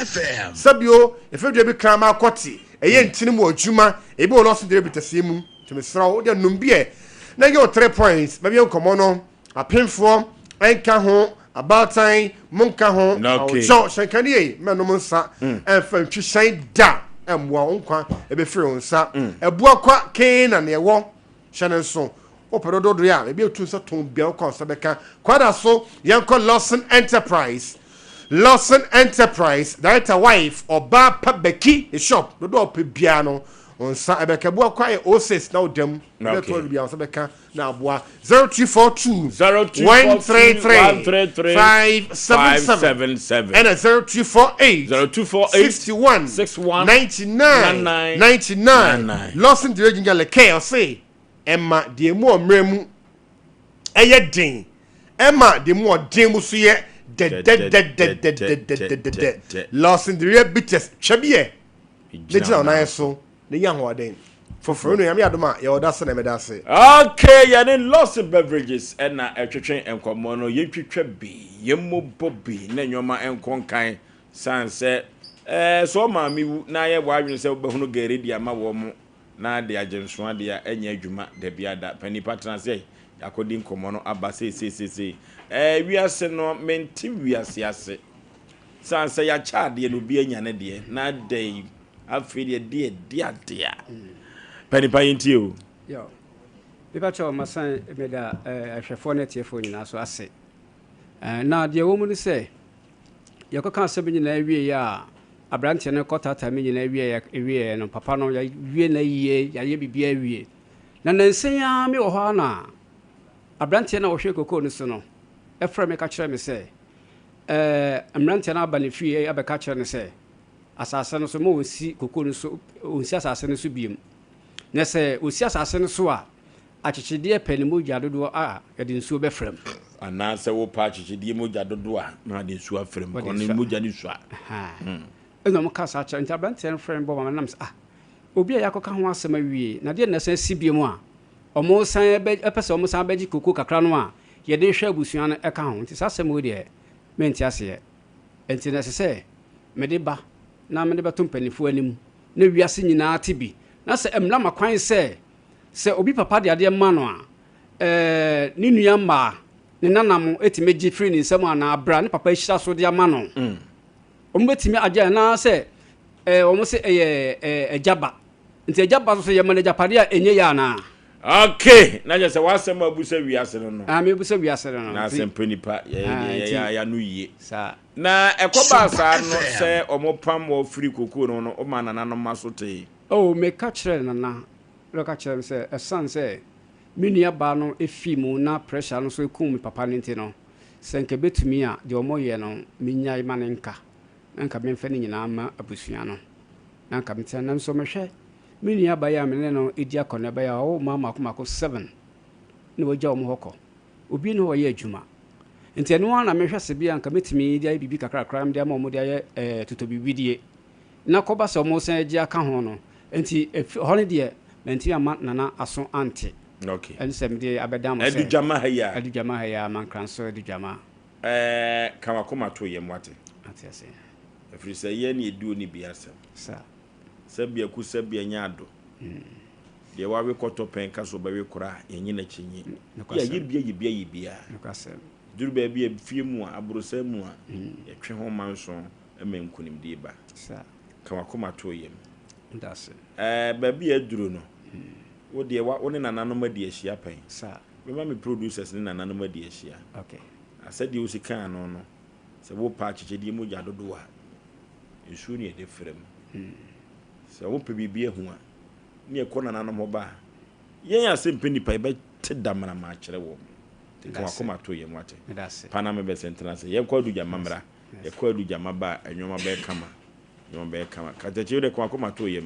sabio efedwe bi krama akoti eye ntini mu adwuma ebi o lost dire bitches mu tumesra o de numbie na yo 3 points maybe on come no apemfo enka ho about time monka ho so shankanie menom nsa emfa ntwishan da emwa onkwa ebe firi onsa ebu akwa ken na ne wo hyene so operodo ya ebi otu nsa ton bia kwa sabeka kwada so yanko Lawson Enterprise director wife oba pabeki e shop do pe bia no onsa ebeka bu akwa e Osei na odam beto bia sabeka na aboa 0242 133 577 and 0248 61 99 Lawson direct ngale care say Emma de mu omremu eye din Emma de mu odin mu so ye Lawson the real bitters chabie legina na yeso ne yan ho den foforo no yam yadoma ye oda se na meda se okay ya ne lost beverages na etwetwen enkomo no yetwetwa bi yemmobo bi na nwoma enkonkan sanse so ma mi na ye bo adwene se obehunu gere dia ma wo mo na de agenso ade ya enya adwuma de biada pani patna se yakodi nkomo no aba se wiase no menti wiase ase sanse ya chade no bi anya ne de na dey afiri de dia pani pa yenti o yo biba cho masan meda ahwefo na tiefo nyina so ase na de wo mu ni se yakoka asem nyina wie ya abrante ne kotata me nyina wie no papa no ya wie na yie ya ye bibia wie na nansen ya me wo na abrante na wo hwe kokko ni so no efra me ka kire me se mmerante na aba ne fie abɛka kyerɛ ne sɛ asase no so ma wɔsi koko no so wɔsi asase no so biem na sɛ wɔsi asase no so a akyekyedeɛ pɛ ne mogya dodoɔ a yɛde nsuo bɛfrɛm anaasɛ wo pa akyekyedeɛ mogya dodoɔ a na de nsuo afrɛm kɔne mogya ne sua ɛna ɔmo ka saa kyerɛ nti aberanteɛ no frɛ bɔ ma nam sɛ obi a yɛakɔka ho asɛm awie na deɛ na san si biem a ɔmo san ɛpɛ sɛ ɔmo san bɛgye koko kakra no a yɛde hwɛ abusua no ɛka ho nti saa asɛm wo deɛ menti aseɛ nti na ɛsɛ sɛ mede ba na mede bɛto mpanimfoɔ anim na wiase nyinaa te bi na sɛ ɛmla ma kwan sɛ obi papa de adeɛ ma no a ne nua mmaa ne nanam ɛtumi gye firi ne nsɛm anaa abra ne papa ahyira so de ama no ɔmo bɛtumi agya na sɛ ɔmo sɛ ɛyɛ agyaba nti agyaba so yɛ ma no agyapadeɛ a ɛnyɛ yɛ anaa okay na je se wasem abusa wiase no me busa wiase no na Asem Mpe Nipa ya no yie sa na ekoba sa no se omopam wo free koko no o ma nana no masote me ka kire nana lo ka kire se esan se menua ba no efi mu na pressure no so ekum me papa no nti no se nke betumi a de omoye no menyai ma ne nka memfa ne nyina ma abusua no na nka metena nso mehwe menua ba ya mene no edi akone ba ya o mama komako 7 ne wagya o mohoko obi no woyɛ adwuma nti eno na mehwɛ se bia nka metimi dia bibi kakra kram dia ma o mo dia tuto bibidie na kɔba se o mo san agya ka ho no nti hɔ ne de menti ama nana aso ante okay ensem de abedam se adujama ha ya man kranso adujama kama komato yem wate ate ase afiri se ye ne edu ni bia asem sa sabia ku sabia nyaado de wawe koto pen kaso bawe kura yenyi na chinyi ya yibia nokasem duru ba bia fie mu a abrosa mu a yetwe ho manso emenkunim de ba sa kama komato yem ndase ba bia duru no wo de wo ne nananom adi ahia pen sa me ma me producers ne nananom adi ahia okay asadi o sika no no se wo pa chichedi mu gya dodo a nsu ne de frem se wo pe bibia hu a ne ekona nanom ho ba yen Asem Mpe Nipa e be te damana ma kire wo te ko akoma to ye mwate pana me be sentena se ye kwa du jama mra ye kwa du jama ba enwoma be kama katachi de ko akoma to ye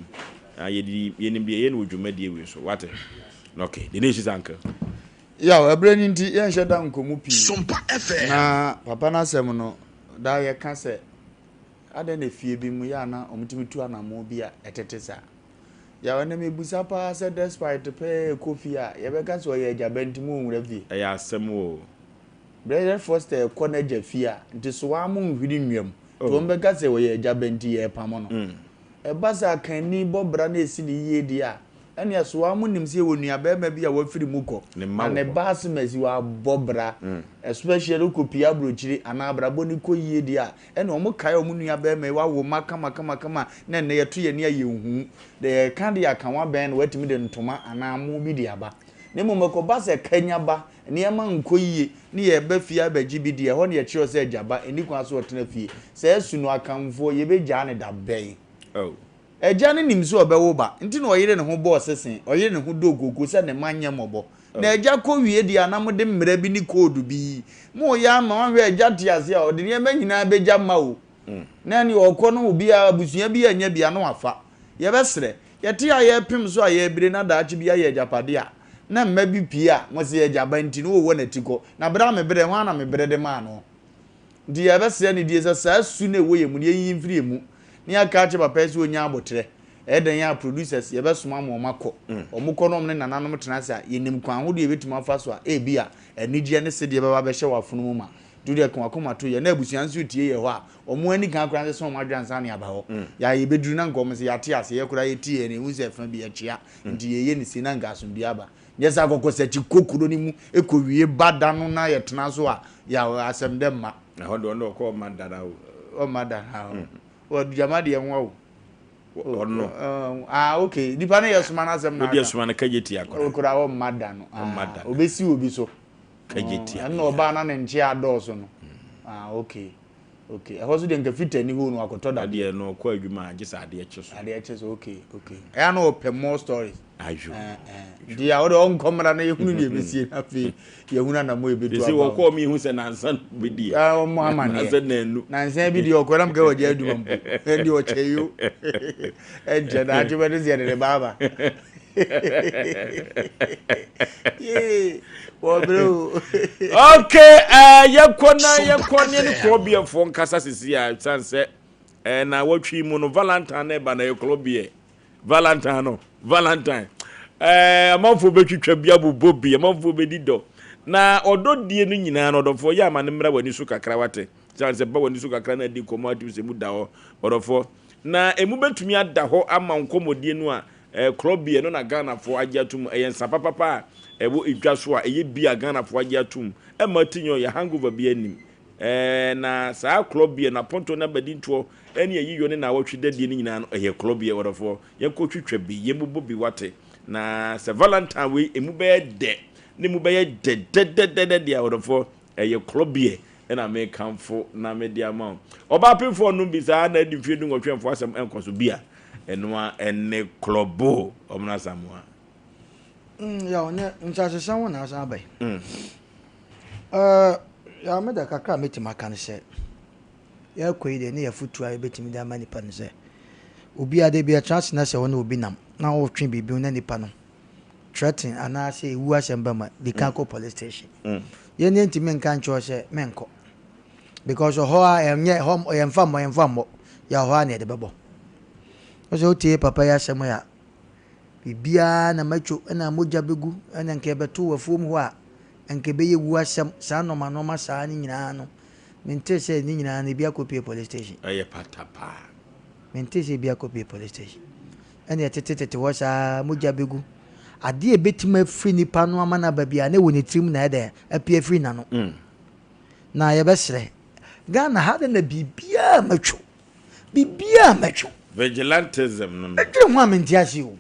ye nim de ye no dwuma de ewe so wate okay the nation anka yaw ebrani nti ye nhye da nkomu pi Sompa FM na papa na asem no da ye ka se ade na fie bi mu ya na omutimi tu anamo bi a etetesa ya wana me busa pa se despite pe kofi a ye be ka so ye jabanti mu nwura fie ya asem o brother first ko na jafie a nti so wa mu nhwiri nwam to mbe ka se ye jabanti ye pamo no e basa kan ni bobra na esi ni yie di a ene so wa mu nim se wonua ba ma bi a wafiri mu ko na ne bas mezi wa bobra especially kopi abrochiri ana abrabo ni ko yie di a ene omo kai omo nua ba ma wa wo makama na ne yeto ye ne aye hu de kan de aka wa ben watimi de ntoma ana amu bi di aba ne mo mako basa kanya ba ne ma nko yie ne ye ba fie abaji bi di e ho ne ye kiro se ajaba eni kwa so otena fie se asunu akamfo ye be gya ne da ben eja ne nimso obewo ba nti na oyire ne ho bo sesen oyire ne ho dogogo se ne manye mobo na eja ko wie dia na mo de mmera bi ni code bi mo ya ma wan hwe eja tiase a ode ne ma nyina beja ma o na ne okọ no obi a busua bi anya bia no afa ye besre ye te a ye pim so a ye bire na daachi bi a ye japade a na mma bi pie a mo se ye jaba nti no wo na tiko na bra me bire ho na me bire de ma no di ye besre ne die sa su na wo ye mu ne yin firi mu ni aka che papa esi onya abotre eden ya producers ye besoma mo makọ omukọ no ne nananom tenase a yenim kwan ho de betuma afa so a ebi a enigye ne se de baba be hye wafunu mu ma dude kan akoma to ye na abusuan so tie ye ho a omo ani kan kran se so mo adwansa ne aba ho ya ye beduru na nkom se ya te ase ye kura ye tie ne hu se fa bi ya chia ndi ye ni si na ngasum bi aba ye sa kokko se chi kokuro ni mu ekowie bada no na ye tena so a ya asem dem ma na ho do no ko madara o madara o jama de enwa o okay dipa na yesuma na asem na odi yesuma na kageti akora okura o mada no obesi obi so kageti na oba na ne nche adoso no okay ahozo de nka fitani ho no akoto da de no kwa adwuma agisa ade eche so okay ya na open more stories ajo dia o on komra na yehunu ne besie afi yehuna na mo ebetu aba. Disi wo ko mi hu se nansan bedi. Ah mo amane. Nansan nanu. Nansan bi di o ko ram ka wodi aduma mpo. E di o cheyo. E je na aju be zi ne baba. Yeah. Well, bro. Okay, yakona ne Colombia fo nkasa sisi a chance na watwi mu no Valentine ba na Colombia. Valentine. Amanfo betwitwa bia bobo bia amanfo bedido. Na ododie no nyina no dofo ya ma ne mra wani su kakra wate. Chance ba wani su kakra na di komati se mu da ho odofo. Na emu betumi ada ho ama nkomodie no a Colombia no na Ghana fo agiatum eyensa papa ewo idwa so a eye bia Ghana fo agiatum e matinyo ya hangover bia nim na saa Colombia na ponto na badinto ene yiyo ne na wotwe dadie ni nyina no eye Colombia wodofo ye kotwitwa bi ye mubo bi wate na se Valentine we emu be de ne mu be de dia wodofo eye Colombia ena me kamfo na me dia ma oba pemfo no bi saa na di fiedu ngotwemfo asem enkoso bia enwa ene klobo omna samua ya one nchase sanwo na asa bai ya me da kakra meti makane se ya koide ne ya futu a betimi da mani pan se obi ade bia chance na se wona obi nam na wo twen bibi na nipa no threaten ana se ewu asem ma the Kanko police station ye ne ntimi nka ncho se menko because ho a enye hom oyemfam ya ho a ne de bebo ozo tie papa ya asem ya bibia na macho na moja begu na nke beto wafom ho a nke be yewu asem sa no manoma sa ni nyina no mente se ni nyina na bia kopie police station aye patapa mente se bia kopie police station ene tetete wo sa moja begu ade ebetima free nipa no amana babia na woni trim na ede apie free na no na ye besre Ghana ha na bibia macho vigilantism no edwe ho amentiasi o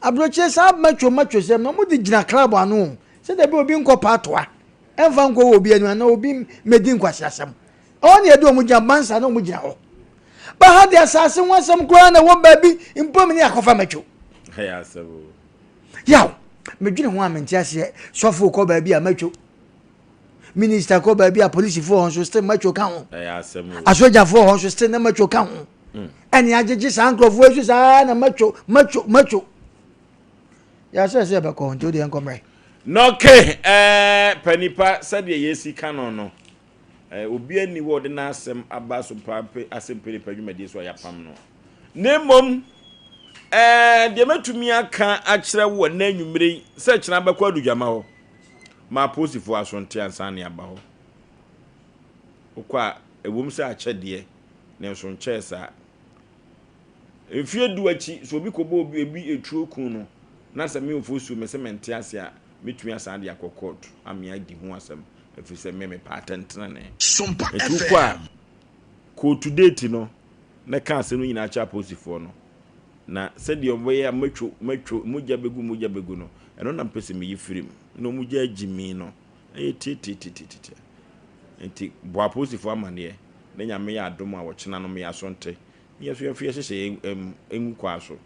abroche sa macho sem no mudi gina club anu se de be obi nkopa atoa enfa nko obi anu na obi medi nkwasiasem oni edo mu jambansa na mu gina ho ba ha de asase wasem kura na wo ba bi impom ni akofa macho ya sabo yaw medwene ho amentiasi sofo ko ba bi a macho minister ko ba bi a police for on so stay macho kan ho ya sabo asoja for on so stay na macho kan ho eni ajeje sankrofo esu sa na macho ya se be ko nto de enkomre no ke panipa said ye yesi kanon no obi ani wo de na asem abaso pape Asem Mpe Nipa dwumadi so ya pam no nemom de matumi aka akire wo na anwumre se kira bekwa adugama ho ma posifo asonte ansan ne aba ho okwa ewom se akyede ne so nkyesa efie duachi so obi kobo obi ebi etru okun no na se me ofosu me se mente ase a metumi asande akokot amia di ho asem efise me patent na ne Sompa FM ko to date no na ka ase no nyina cha posifo no na se de oboye matwo mugya begu no eno na mpese me yifirim no mugya agimi no titi enti bo posifo amane na nyame ya adom a wo kyena no me asonte yesu yefie hye engu kwaso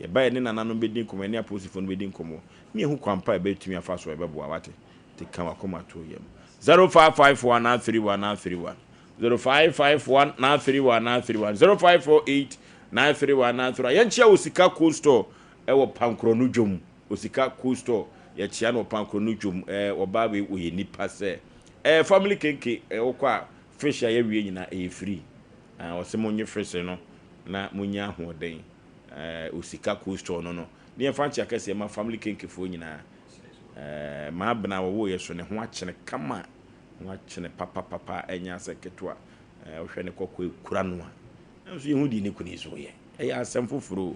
ye bae ne nananom bedin komo ne aposifo no bedin komo me hu kwampa betumi afa so ebeboa wate te kan akoma to yem 0551931931 0551931931 0548931931 yanchia osika cool store ewo pankro no dwom osika cool store ye chia no pankro no dwom obawe oye nipa se family kenke okwa fish ya wie nyina free osemonye fish no na munya hoden osika cool store no ne fanchi akase ma family kenke fo nyina ma bna wo ye so ne ho akyene kama ho akyene papa enya seketwa ohwe ne kokko kura no a nso ye hu di ne kuni so ye ya asem foforo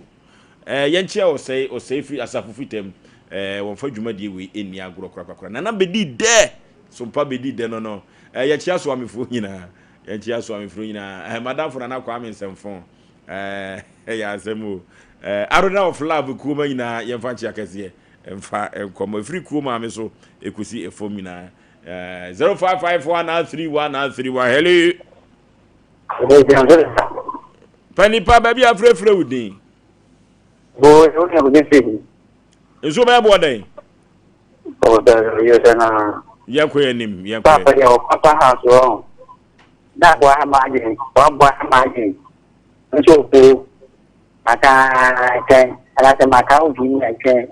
yanchia osei fi asafofitem wonfa dwumadi we eni agoro krakrakra na bedi de Sompa bedi de no yanchia so amefo nyina madam for na kwa amensemfo ya asemo arona of love kuma nyina yemfa nchi akese emfa enkomo free kuma ame so ekusi efom nyina 0551931931 hello Panipa baby afrefre wudi bo yo ne go nse Nso be bo den. Oh, you na. Yakwe nim, yakwe. Papa yo, papa house wrong. That boy imagine, one boy imagine. Nso ko maka ken, ala se maka o bi na ken.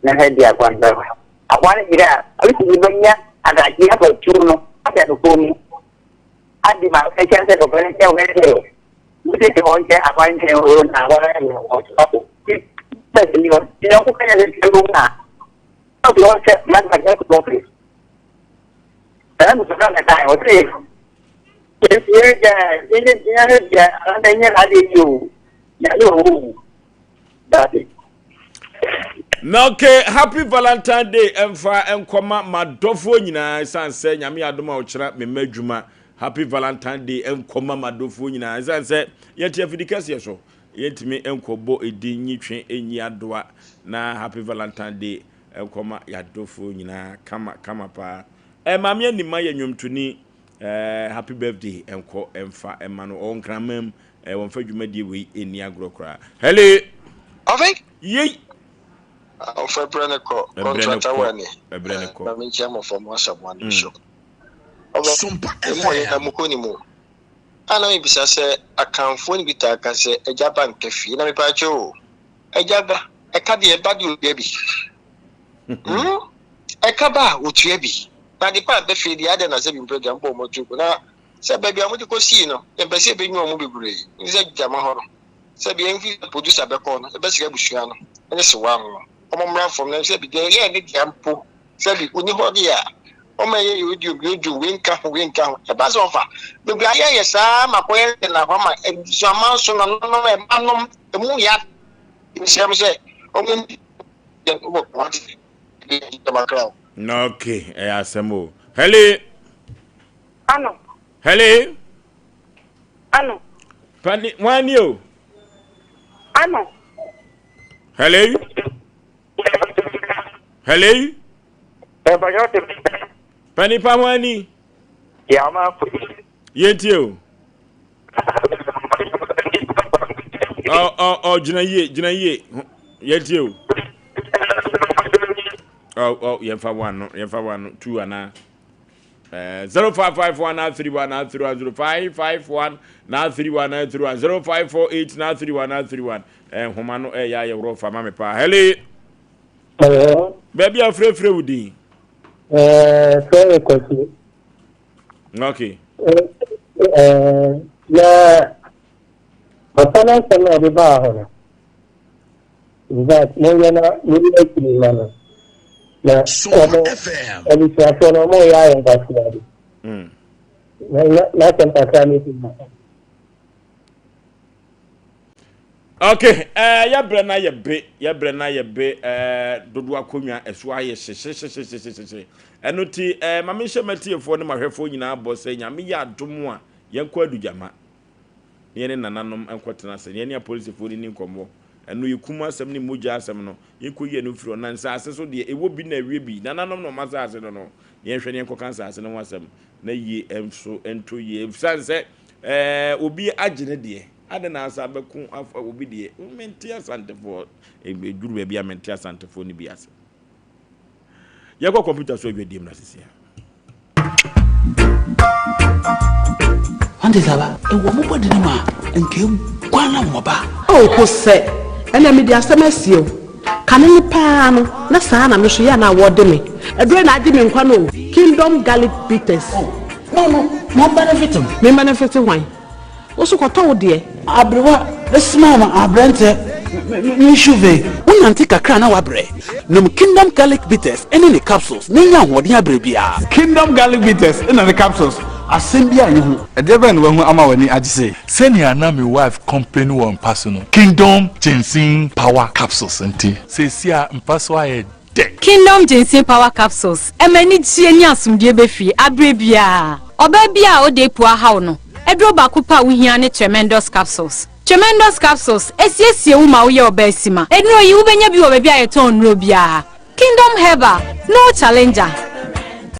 Na he dia kwanda. Akwane ira, ali ti benya ada ki ha tu no, ada do ko mi. Adi ma e chen se do bele ke o ke. Mute ke on ke akwan ke o na wa o so. But you know who can I do now? How do you set my office? I'm going to die. Okay. Yes, okay, happy Valentine Day, Emfa and Koma, my dofo nyina san say nyame adoma o kira me madwuma. Happy Valentine Day and Koma my dofo nyina san say yeti afidikase so. Yentimi enkobo edi nyitwe enyi adoa na happy Valentine Day enkoma yadofo nyina kama pa mame anima ya nwomtuni happy birthday enko emfa emano onkramam wonfa dwumadie we eni agrokra hello Avec ye on fait preneko contractor wani ebreneko na minchi am for mo asabwan show Sompa mukoni mu ana mi bisa se akanfo ni bita aka se ejaba nkefi na mi pa cho ejaba eka de eba de obi bi eka ba otua bi na de pa be fi de ade na se bi program bo mo tuko na se ba bi amudi ko si no e be se be nyu mo bebre ni se jama horo se bi enfi producer be ko no e be se abusua no ene se wa no omo mra from na se bi de ye ni diampo se bi uni ho de ya Oma ye you winka e ba so fa be bia ye sa makoye na homa e jama so no e manom e mu ya se se omo ye obo kwati e makra no okay asemo hello Ano pani wani o Ano hello Pani pamwani ya ma fu yenti o jina ye yenti o yemfa one two ana 0551931931 0548931931 homa no ya ye woro fa mame pa hello baby afrefre wudi Very quickly. Okay. Yeah. But I don't know the bar. That no, you're not really man. Yeah. Sompa FM. And it's a phone more yeah and that's it. Not anything. Okay, ya brana ye be dodo akonwa eso aye hye enoti mame hyematefo ne mahwefo nyina bose nyame ya adomo a yenko adujama ye ne nananom enkotena se ye ne police fo ni nkombo eno yekuma asem ne moja asem no yekoye no firo na nsa ase so de ewo bi na awie bi nananom no masa ase no ye hwe ne enko kansa ase no wasem na ye emso ento ye sanse obi agene de adena asa beku afa obi de mentia santefo eduru ba bia mentia santefo ni biase yako computer so ediem na sisia ande sala ewo mo bodi ni ma nke kwana mo ba ko se ene me dia samasio kanani pa no na saa na me so ya na wode me edure na adi me nkwa no Kingdom garlic bitters no mo benefit why Oso koto de abrewa esmama abrante mi chuve unanti kakra na wabre no Kingdom garlic bitters ene ne capsules ne nya hoden abrebia Kingdom garlic bitters ene ne capsules asembia ye hu edeben we hu ama wani agise senior na my wife company one personal Kingdom ginseng power capsules enti sesia mpaso aye Kingdom ginseng power capsules emani tie ni asumdie befi abrebia oba bia o de pu ahaw no Edro bakupa uhia ne tremendous capsules esiesie wo ma wo ye obasima edro yi wo benya bi wo ba bia ye ton ro bia Kingdom Herbal no challenger